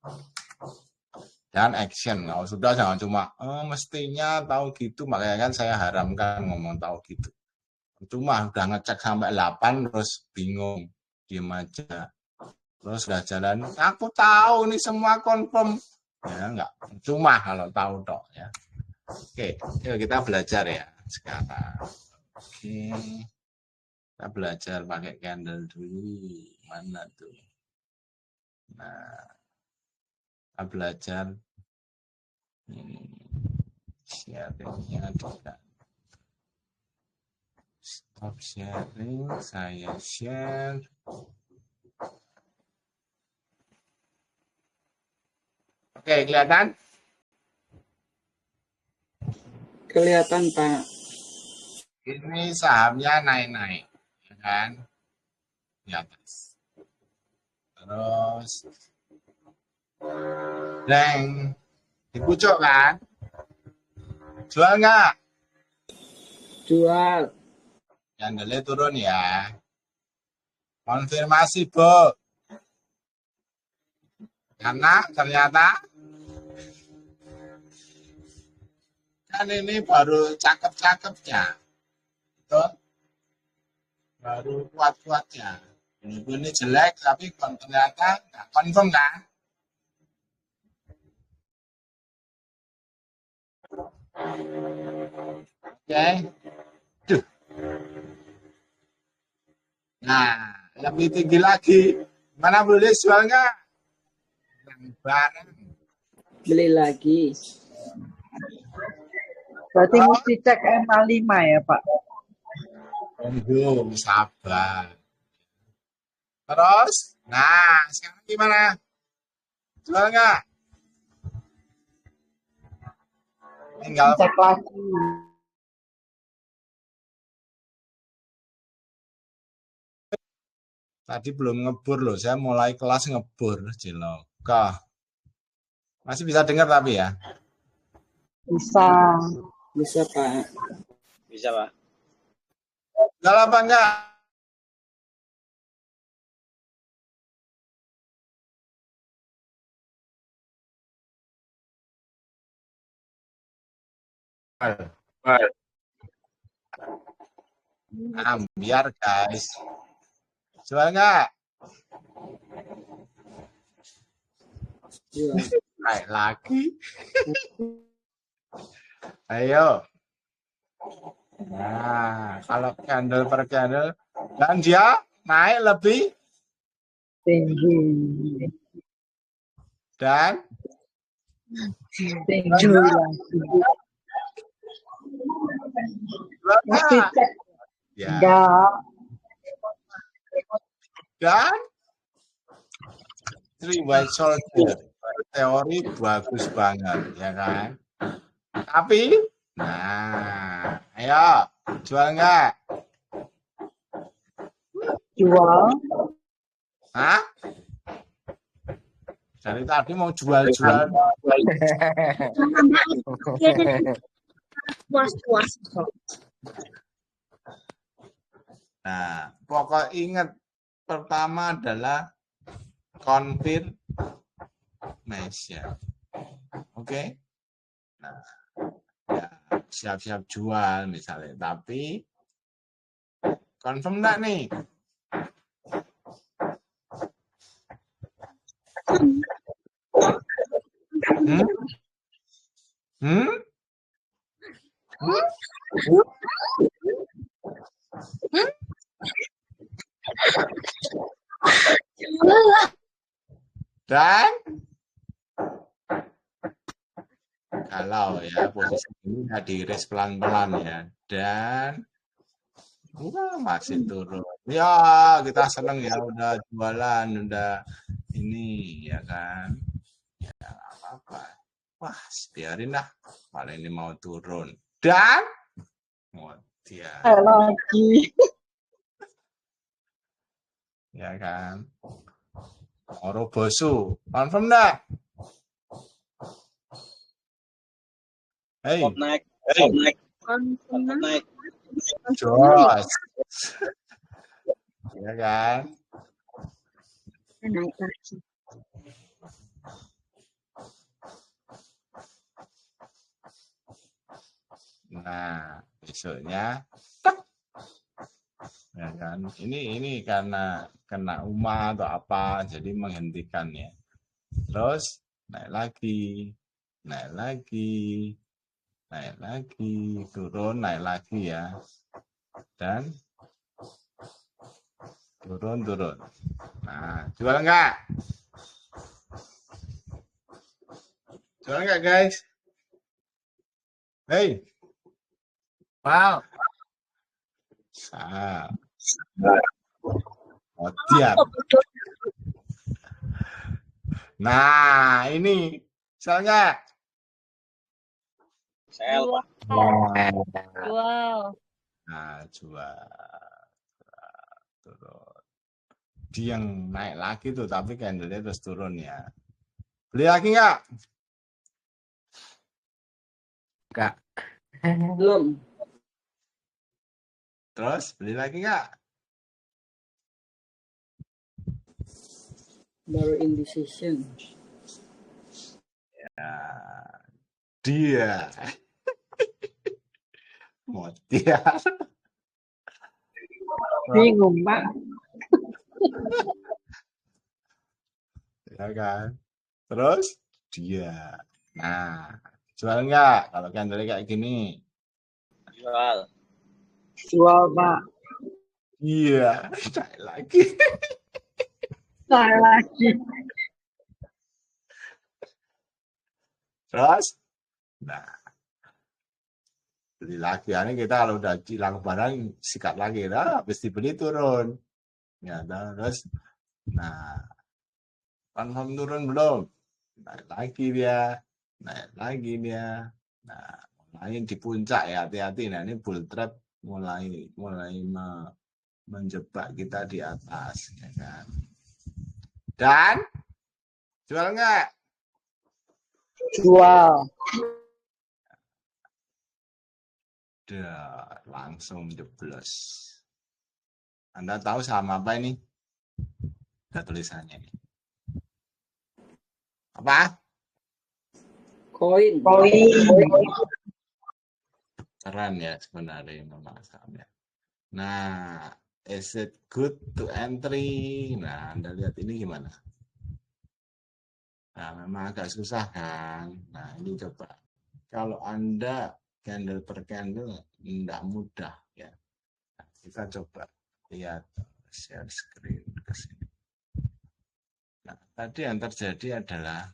[SPEAKER 1] Dan action. Kalau sudah jangan cuma mestinya tahu gitu, makanya kan saya haramkan ngomong tahu gitu. Cuma udah ngecek sampai 8 terus bingung, diem aja. Terus udah jalan, aku tahu nih semua confirm. Ya enggak, cuma kalau tahu tok ya. Oke, yuk kita belajar ya sekarang. Oke. Kita belajar pakai candle dulu. Mana tuh? Nah, kita belajar sharingnya juga. Stop sharing, saya share. Oke, kelihatan?
[SPEAKER 8] Kelihatan, Pak.
[SPEAKER 1] Ini sahamnya naik-naik, ya kan? Di atas. Terus, deng, di pucuk kan? Jual nggak?
[SPEAKER 8] Jual.
[SPEAKER 1] Candle turun ya. Konfirmasi, Bu. Karena ternyata kan ini baru cakep-cakepnya. Betul? Baru kuat-kuatnya. Ini jelek, tapi ternyata nggak confirm kan? Oke. Duh. Nah, lebih tinggi lagi. Mana boleh jual nggak? Barang.
[SPEAKER 8] Beli lagi.
[SPEAKER 7] Berarti mesti cek MA5 ya, Pak?
[SPEAKER 1] Tunggu, sabar. Terus, nah sekarang gimana? Jual nggak? Tinggal
[SPEAKER 7] Cek lagi.
[SPEAKER 1] tadi belum ngebur loh, saya mulai kelas ngebur, Cilok. Masih bisa dengar tapi ya?
[SPEAKER 7] Bisa.
[SPEAKER 8] Bisa, Pak.
[SPEAKER 9] Bisa, Pak.
[SPEAKER 1] Enggak apa enggak? Biar guys. Jual nggak?
[SPEAKER 8] Jual.
[SPEAKER 1] Naik lagi. Ayo. Nah, kalau candle per candle dan dia naik lebih
[SPEAKER 7] Tinggi.
[SPEAKER 1] dan
[SPEAKER 7] Tinggi lagi. Mesti cek.
[SPEAKER 1] ya.
[SPEAKER 7] Enggak.
[SPEAKER 1] Dan three white shoulder teori bagus banget ya kan, tapi nah ayo jual nggak?
[SPEAKER 7] Jual.
[SPEAKER 1] Hah? Dari tadi mau jual-jual.
[SPEAKER 2] Puas-puas.
[SPEAKER 1] Nah, pokok ingat pertama adalah confirmation. Oke? Nah, ya, siap-siap jual misalnya, tapi confirm enggak nih? Dan kalau ya posisi ini diiris pelan-pelan ya, dan masih turun. Ya kita seneng ya udah jualan, udah sini, ya kan? Ya nggak apa-apa. Wah, biarin lah. Paling ini mau turun. Dan dia,
[SPEAKER 7] lagi.
[SPEAKER 1] ya kan? Moro bosu, confirm dah? Hey,
[SPEAKER 8] naik.
[SPEAKER 1] Jos. Ya kan?
[SPEAKER 2] Naik lagi.
[SPEAKER 1] Nah, besoknya ya kan, ini karena kena UMA atau apa, jadi menghentikan ya. Terus naik lagi, turun, naik lagi ya, dan turun. Nah, jual nggak guys? Hey, wow, Odiar. Nah, ini misalnya
[SPEAKER 8] Sel, Pak.
[SPEAKER 2] Jual.
[SPEAKER 1] nah, jual turun. Dia yang naik lagi tuh, tapi candlenya terus turun ya. Beli lagi nggak? Enggak.
[SPEAKER 8] Belum.
[SPEAKER 1] Terus beli lagi nggak?
[SPEAKER 8] Baru indecision.
[SPEAKER 1] Ya, dia Mutiar.
[SPEAKER 7] Bingung, Pak.
[SPEAKER 1] Ya kan? Terus dia. Nah, jual nggak kalau candle kayak gini?
[SPEAKER 8] Jual.
[SPEAKER 7] Jual, Pak.
[SPEAKER 1] Iya, naik lagi.
[SPEAKER 7] Naik lagi.
[SPEAKER 1] Terus, nah, beli lagi. Ini kita kalau udah hilang barang, sikat lagi. Nah, habis dibeli turun. Ya, terus, nah, confirm turun belum? Naik lagi dia. Nah, mulai di puncak ya, hati-hati. Nah, ini bull trap mulai menjebak kita di atas, ya kan? Dan jual nggak?
[SPEAKER 7] Jual.
[SPEAKER 1] Udah langsung jeblos. Anda tahu sama apa ini? Ada tulisannya nih. Apa?
[SPEAKER 8] Koin.
[SPEAKER 1] Keren ya sebenarnya nama sahamnya. Nah, is it good to entry? Nah, Anda lihat ini gimana? Nah, memang agak susah kan? Nah, ini coba. Kalau Anda candle per candle, tidak mudah ya. Nah, kita coba lihat share screen ke sini. Nah, tadi yang terjadi adalah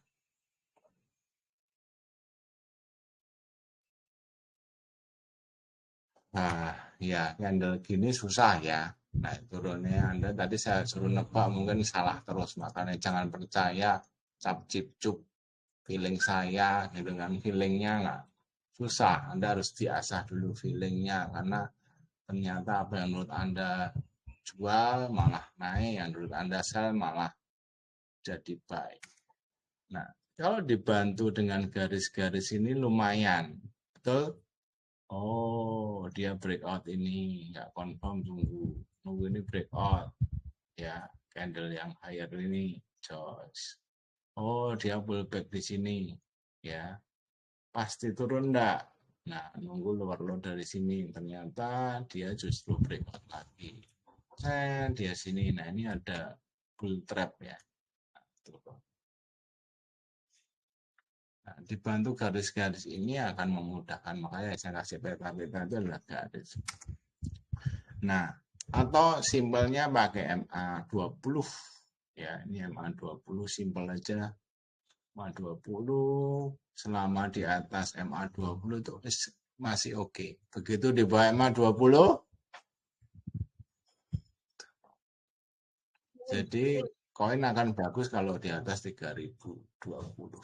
[SPEAKER 1] ya candle gini susah ya. Nah, turunnya Anda tadi saya suruh nebak mungkin salah terus, makanya jangan percaya cap cip cup feeling saya gitu kan, feelingnya nggak susah. Anda harus diasah dulu feelingnya, karena ternyata apa yang menurut Anda jual malah naik, yang menurut Anda sell malah jadi buy. Nah, kalau dibantu dengan garis-garis ini lumayan, betul? Oh, dia breakout ini, nggak confirm, tunggu ini breakout, ya, candle yang higher ini, jos. Oh, dia pullback di sini, ya, pasti turun enggak? Nah, nunggu lower low dari sini, ternyata dia justru breakout lagi. Dia sini, nah ini ada bull trap ya. Nah, dibantu garis-garis ini akan memudahkan, makanya saya kasih peta-peta itu adalah garis. Nah, atau simpelnya pakai MA20 ya, ini MA20 simpel aja. MA20 selama di atas MA20 itu masih oke. Begitu di bawah MA20 jadi koin akan bagus kalau di atas 3020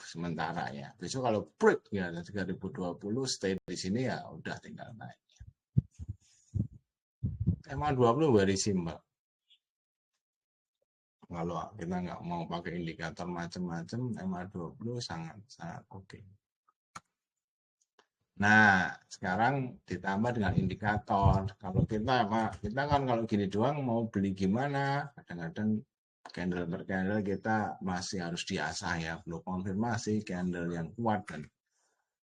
[SPEAKER 1] sementara ya. Besok kalau break di atas 3020 stay di sini ya udah tinggal naik. MA20 very simple. Kalau kita nggak mau pakai indikator macam-macam, MA20 sangat oke. Nah, sekarang ditambah dengan indikator. Kalau kita kan kalau gini doang mau beli gimana? Kadang-kadang candle per candle kita masih harus diasah ya, belum konfirmasi candle yang kuat dan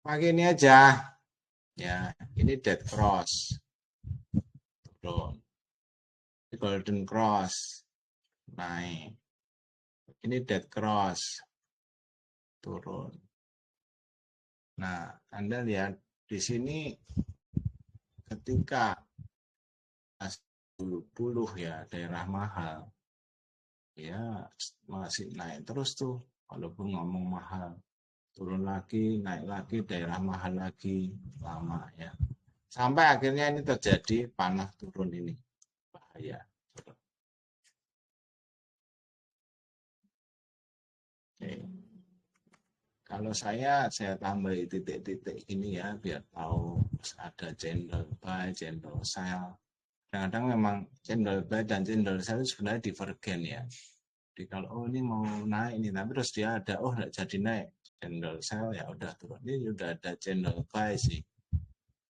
[SPEAKER 1] pakai ini aja. Ya, ini dead cross. Turun. Golden cross naik. Ini dead cross turun. Nah, Anda lihat di sini ketika 10 ya daerah mahal ya masih naik terus tuh, walaupun ngomong mahal, turun lagi, naik lagi, daerah mahal lagi, lama ya. Sampai akhirnya ini terjadi panah turun ini. Bahaya. Oke. Kalau saya tambah titik-titik ini ya, biar tahu ada candle buy, candle sell. Kadang-kadang memang candle buy dan candle sell itu sebenarnya divergen ya. Jadi kalau ini mau naik ini, tapi terus dia ada, nggak jadi naik, candle sell ya udah turun. Ini udah ada candle buy sih,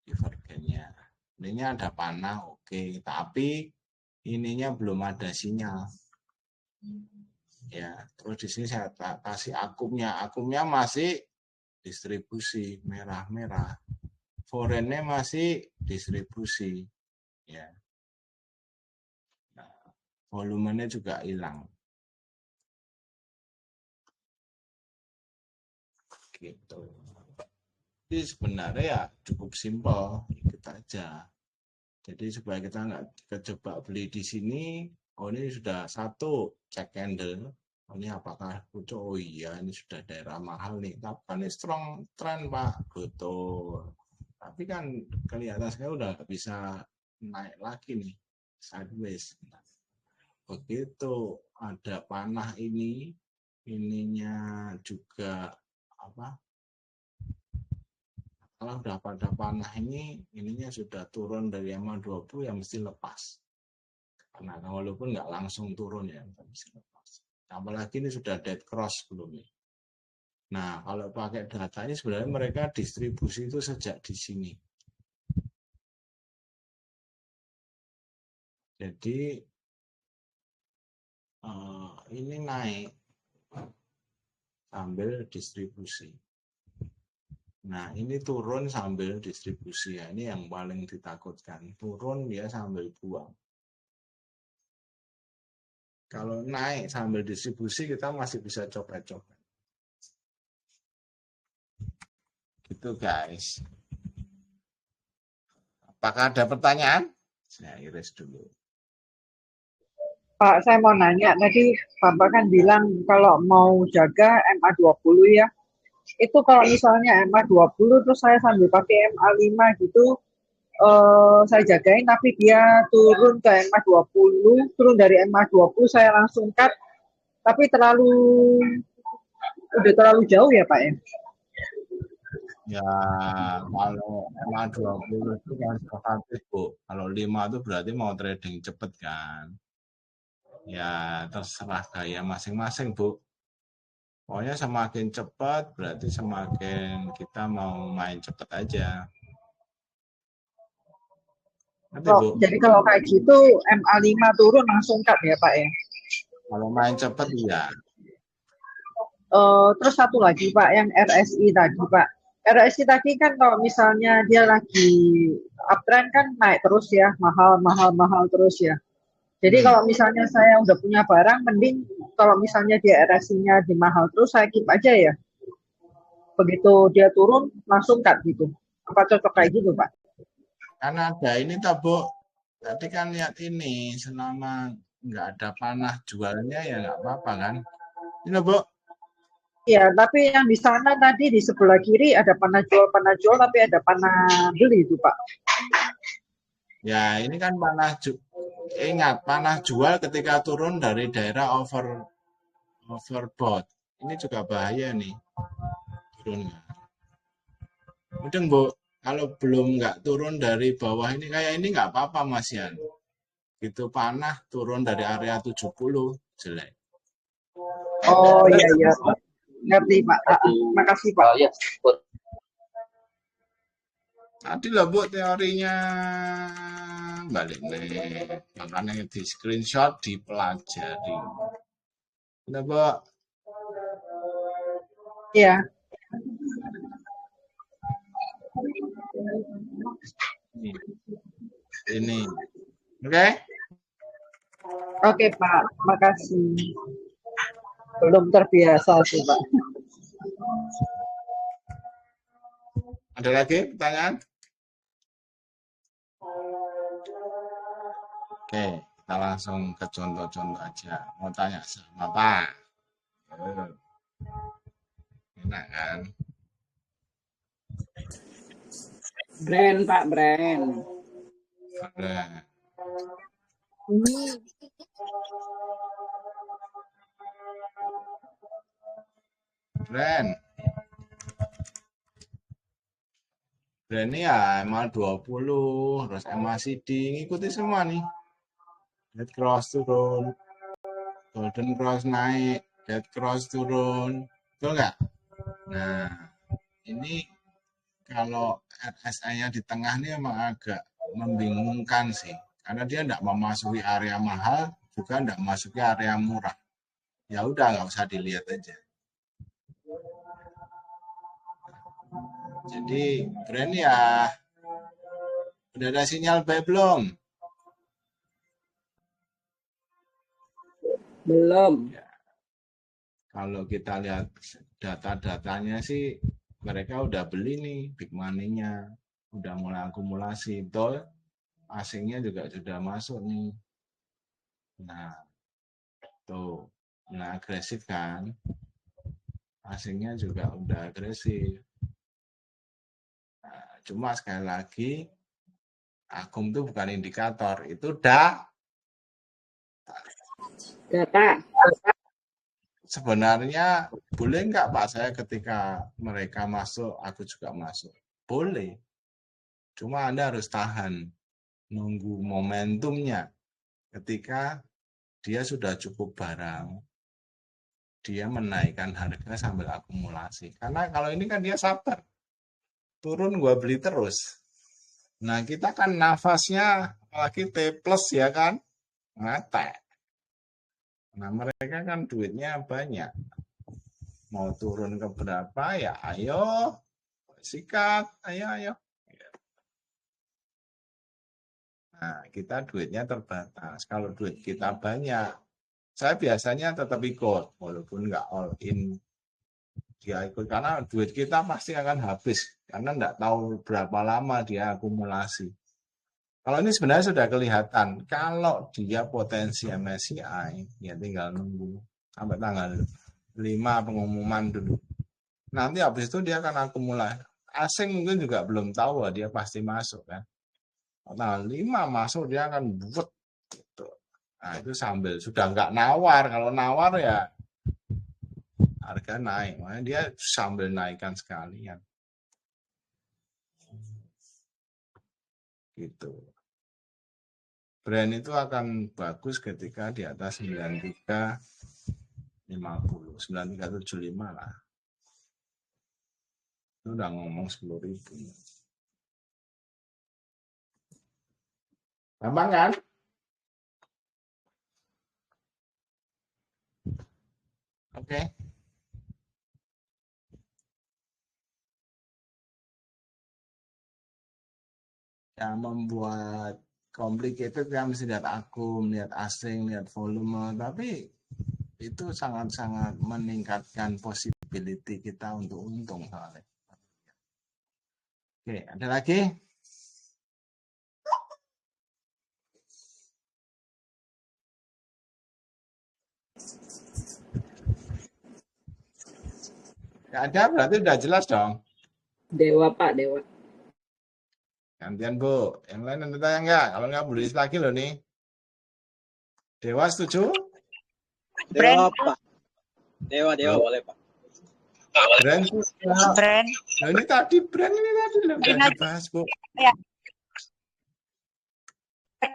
[SPEAKER 1] divergennya. Ini ada panah, oke. Tapi ininya belum ada sinyal. Ya, terus di sini saya kasih akumnya masih distribusi merah-merah, foreignnya masih distribusi, ya. Nah, volumenya juga hilang, gitu. Jadi sebenarnya ya cukup simpel, ikut aja. Jadi supaya kita nggak kejebak beli di sini. Oh ini sudah satu cek candle. Oh, ini apakah pucuk? Oh iya ini sudah daerah mahal nih. Tapi kan ini strong trend Pak. Betul. Tapi kan kelihatan saya udah nggak bisa naik lagi nih. Sideways. Nah, begitu ada panah ini. Ininya juga apa? Kalau udah pada panah ini, ininya sudah turun dari MA20 yang mesti lepas. Karena walaupun nggak langsung turun ya, mesti lepas. Apalagi ini sudah dead cross sebelumnya. Nah, kalau pakai data ini sebenarnya mereka distribusi itu sejak di sini. Jadi ini naik sambil distribusi. Nah, ini turun sambil distribusi ya. Ini yang paling ditakutkan. Turun dia sambil buang. Kalau naik sambil distribusi kita masih bisa coba-coba. Gitu guys. Apakah ada pertanyaan? Saya iris dulu.
[SPEAKER 7] Pak, saya mau nanya, tadi Bapak kan bilang kalau mau jaga MA20 ya, itu kalau misalnya MA20 terus saya sambil pakai MA5 gitu, saya jagain tapi dia turun ke MA20, turun dari MA20 saya langsung cut, tapi udah terlalu jauh ya Pak ya?
[SPEAKER 1] Ya kalau MA20 itu kan relatif Bu, kalau 5 itu berarti mau trading cepet kan. Ya terserah gaya masing-masing Bu. Pokoknya semakin cepat berarti semakin kita mau main cepat aja. Nanti, Bu.
[SPEAKER 7] Jadi kalau kayak gitu MA5 turun langsung cut ya Pak ya?
[SPEAKER 1] Kalau main cepat iya.
[SPEAKER 7] Terus satu lagi Pak, yang RSI tadi Pak. RSI tadi kan kalau misalnya dia lagi uptrend kan naik terus ya, mahal terus ya. Jadi kalau misalnya saya udah punya barang, mending kalau misalnya dia RSI-nya di mahal terus saya keep aja ya. Begitu dia turun langsung cut gitu. Apa cocok kayak gitu Pak?
[SPEAKER 1] Karena ada ini toh Bu. Tadi kan lihat ini, selama nggak ada panah jualnya ya nggak apa-apa kan. Ini Bu.
[SPEAKER 7] Iya, tapi yang di sana tadi di sebelah kiri ada panah jual, tapi ada panah beli itu Pak.
[SPEAKER 1] Ya ini kan panah ingat panah jual ketika turun dari daerah overbought. Ini juga bahaya nih. Turun. Mungkin Bu, kalau belum nggak turun dari bawah ini, kayak ini nggak apa-apa Mas Yan. Gitu panah turun dari area 70, jelek.
[SPEAKER 7] Oh iya Pak. Ngerti Pak. Makasih Pak.
[SPEAKER 8] ya.
[SPEAKER 1] Tadi lah Bu teorinya balik nih. Makanya di screenshot, dipelajari. Udah Bu.
[SPEAKER 7] Iya.
[SPEAKER 1] Ini. Oke?
[SPEAKER 7] Oke Pak. Makasih. Belum terbiasa sih Pak.
[SPEAKER 1] Ada lagi pertanyaan? Oke, kita langsung ke contoh-contoh aja. Mau tanya sama Pak. Enak kan?
[SPEAKER 8] Brand Pak, brand.
[SPEAKER 1] Ada. Brand. Brand ini ya MA20, terus MACD, ngikuti semua nih. Dead cross turun, golden cross naik, dead cross turun, betul nggak? Nah, ini kalau RSI-nya di tengah ini emang agak membingungkan sih, karena dia nggak memasuki area mahal, juga nggak memasuki area murah. Ya udah nggak usah dilihat aja. Jadi brand ya udah ada sinyal buy belum?
[SPEAKER 8] Belum.
[SPEAKER 1] Ya. Kalau kita lihat data-datanya sih mereka udah beli nih big money-nya, udah mulai akumulasi, betul? Asingnya juga sudah masuk nih. Nah, tuh, nah agresif kan? Asingnya juga udah agresif. Nah, cuma sekali lagi, akum itu bukan indikator, itu data. Sebenarnya boleh nggak Pak saya ketika mereka masuk, aku juga masuk? Boleh. Cuma Anda harus tahan, nunggu momentumnya. Ketika dia sudah cukup barang, dia menaikkan harga sambil akumulasi. Karena kalau ini kan dia sabar. Turun gua beli terus. Nah kita kan nafasnya, apalagi T plus ya kan, ngatek. Nah mereka kan duitnya banyak. Mau turun ke berapa ya ayo, sikat, ayo. Nah, kita duitnya terbatas. Kalau duit kita banyak, saya biasanya tetap ikut, walaupun nggak all in. Dia ikut, karena duit kita pasti akan habis. Karena nggak tahu berapa lama dia akumulasi. Kalau ini sebenarnya sudah kelihatan. Kalau dia potensi MSCI, ya tinggal nunggu sampai tanggal 5 pengumuman dulu. Nanti habis itu dia akan akumulasi. Asing mungkin juga belum tahu, dia pasti masuk kan. Tanggal 5 masuk dia akan buat gitu. Nah itu sambil sudah nggak nawar. Kalau nawar ya harga naik. Makanya dia sambil naikkan sekalian. Gitu. Brand itu akan bagus ketika di atas 93.50, 9375 lah. Itu udah ngomong 10.000. Gampang kan? Oke. Yang membuat complicated kan mesti lihat akum, lihat asing, lihat volume. Tapi itu sangat-sangat meningkatkan possibility kita untuk untung soalnya. Oke, ada lagi? Nggak ada, berarti udah jelas dong.
[SPEAKER 8] Dewa Pak, Dewa.
[SPEAKER 1] Gantian Bu, yang lain ada tanya nggak? Kalau nggak boleh lagi loh nih. Dewa setuju?
[SPEAKER 9] Dewa Pak. Dewa
[SPEAKER 1] Loh,
[SPEAKER 9] boleh Pak.
[SPEAKER 1] brand juga.
[SPEAKER 4] Brand.
[SPEAKER 1] Nah, ini tadi brand ini tadi udah
[SPEAKER 4] Ini aja
[SPEAKER 1] dibahas, Bu.
[SPEAKER 4] ya.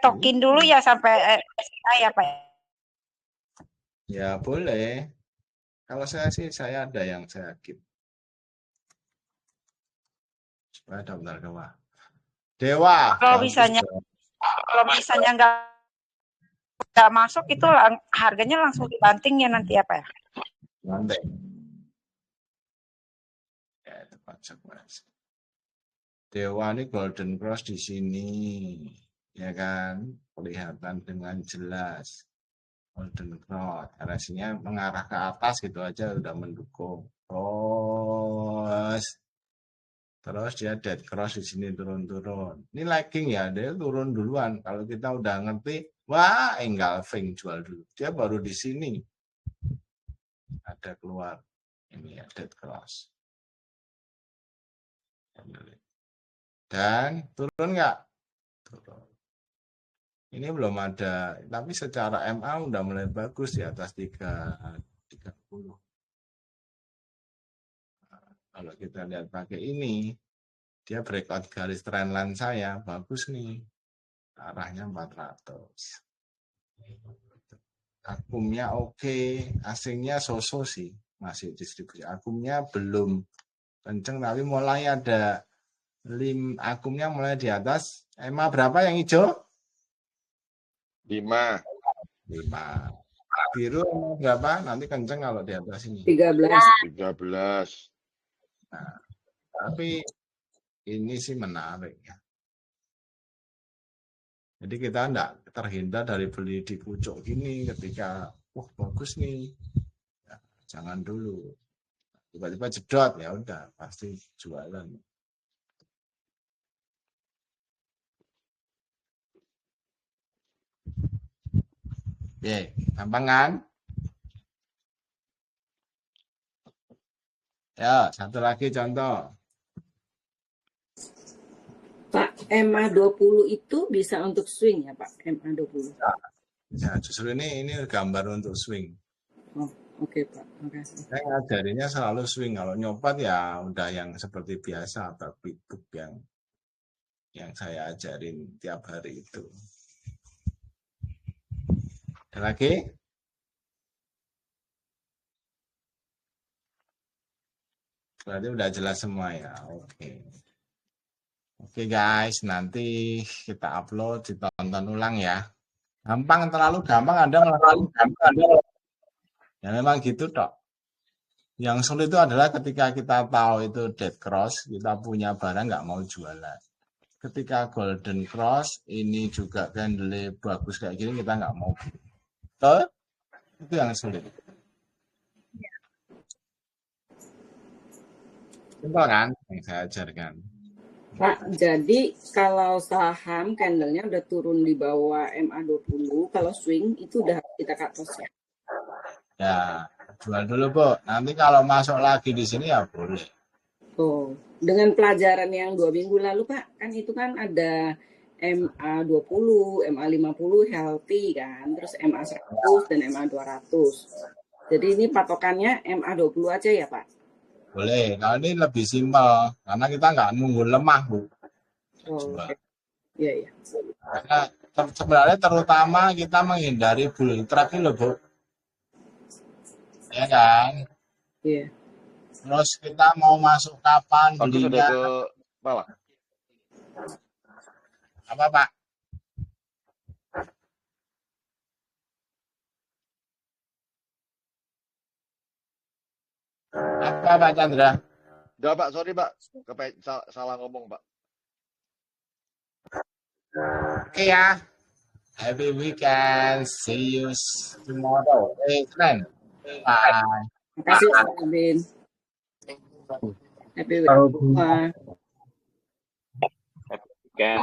[SPEAKER 4] Tokin dulu ya sampai saya Pak.
[SPEAKER 1] Ya boleh. Kalau saya sih saya ada yang saya keep. Supaya daftar Dewa. Dewa,
[SPEAKER 4] Kalau
[SPEAKER 1] bagus
[SPEAKER 4] misalnya
[SPEAKER 1] dong.
[SPEAKER 4] nggak masuk itu harganya langsung dibanting ya nanti apa ya?
[SPEAKER 1] Nanti. Ya, itu konsekuensi. Dewa ini Golden Cross di sini, ya kan? Kelihatan dengan jelas. Golden Cross, RSI-nya mengarah ke atas gitu aja udah mendukung. Terus dia dead cross di sini turun-turun. Ini lagging ya, dia turun duluan. Kalau kita udah ngerti, wah engulfing jual dulu. Dia baru di sini ada keluar ini ya dead cross. Dan turun nggak? Turun. Ini belum ada, tapi secara MA udah mulai bagus di atas 30. Kalau kita lihat pakai ini, dia breakout garis trendline saya, bagus nih. Arahnya 400. Akumnya oke, asingnya so-so sih, masih distribusi. Akumnya belum kenceng, tapi mulai ada akumnya mulai di atas. EMA berapa yang hijau?
[SPEAKER 6] 5.
[SPEAKER 1] 5. Biru berapa? Nanti kenceng kalau di atas ini.
[SPEAKER 8] 13.
[SPEAKER 6] 13.
[SPEAKER 1] Nah, tapi ini sih menarik ya. Jadi kita enggak terhindar dari beli di pucuk gini ketika wah bagus nih. Ya, jangan dulu. Tiba-tiba jedot ya udah pasti jualan. Oke, gampang kan? Ya, satu lagi contoh.
[SPEAKER 8] Pak, MA20 itu bisa untuk swing ya Pak? MA20.
[SPEAKER 1] Ya, justru ini gambar untuk swing.
[SPEAKER 8] Oh, oke Pak. Makasih.
[SPEAKER 1] Saya ngajarinya selalu swing. Kalau nyobat ya udah yang seperti biasa atau big book yang saya ajarin tiap hari itu. Ada lagi? Berarti udah jelas semua ya. Oke guys, nanti kita upload, ditonton ulang ya. Gampang, terlalu gampang Anda melakukan. Ya memang gitu tok. Yang sulit itu adalah ketika kita tahu itu dead cross, kita punya barang nggak mau jualan. Ketika golden cross, ini juga candle bagus kayak gini, kita nggak mau. Betul? Itu yang sulit. Simpel kan yang saya ajarkan.
[SPEAKER 8] Pak, jadi kalau saham candlenya udah turun di bawah MA20, kalau swing itu udah kita cut loss ya?
[SPEAKER 1] Ya, jual dulu Bu. Nanti kalau masuk lagi di sini ya boleh.
[SPEAKER 8] Oh, dengan pelajaran yang 2 minggu lalu Pak, kan itu kan ada MA20, MA50 healthy kan, terus MA100 dan MA200. Jadi ini patokannya MA20 aja ya Pak?
[SPEAKER 1] Boleh, kalau ini lebih simpel karena kita nggak nunggu lemah Bu.
[SPEAKER 8] Oh, iya.
[SPEAKER 1] Karena sebenarnya terutama kita menghindari bull trap ini loh Bu. Ya kan?
[SPEAKER 8] Iya.
[SPEAKER 1] Terus kita mau masuk kapan
[SPEAKER 6] Aku sudah
[SPEAKER 1] belinya?
[SPEAKER 6] ke bawah.
[SPEAKER 1] Apa Pak? Apa Pak Chandra?
[SPEAKER 6] Udah Pak, sorry Pak. Salah ngomong Pak.
[SPEAKER 1] Oke ya. Happy weekend. See you tomorrow. Senin. Bye.
[SPEAKER 8] Terima kasih Pak Robin. Happy weekend.
[SPEAKER 9] Weekend.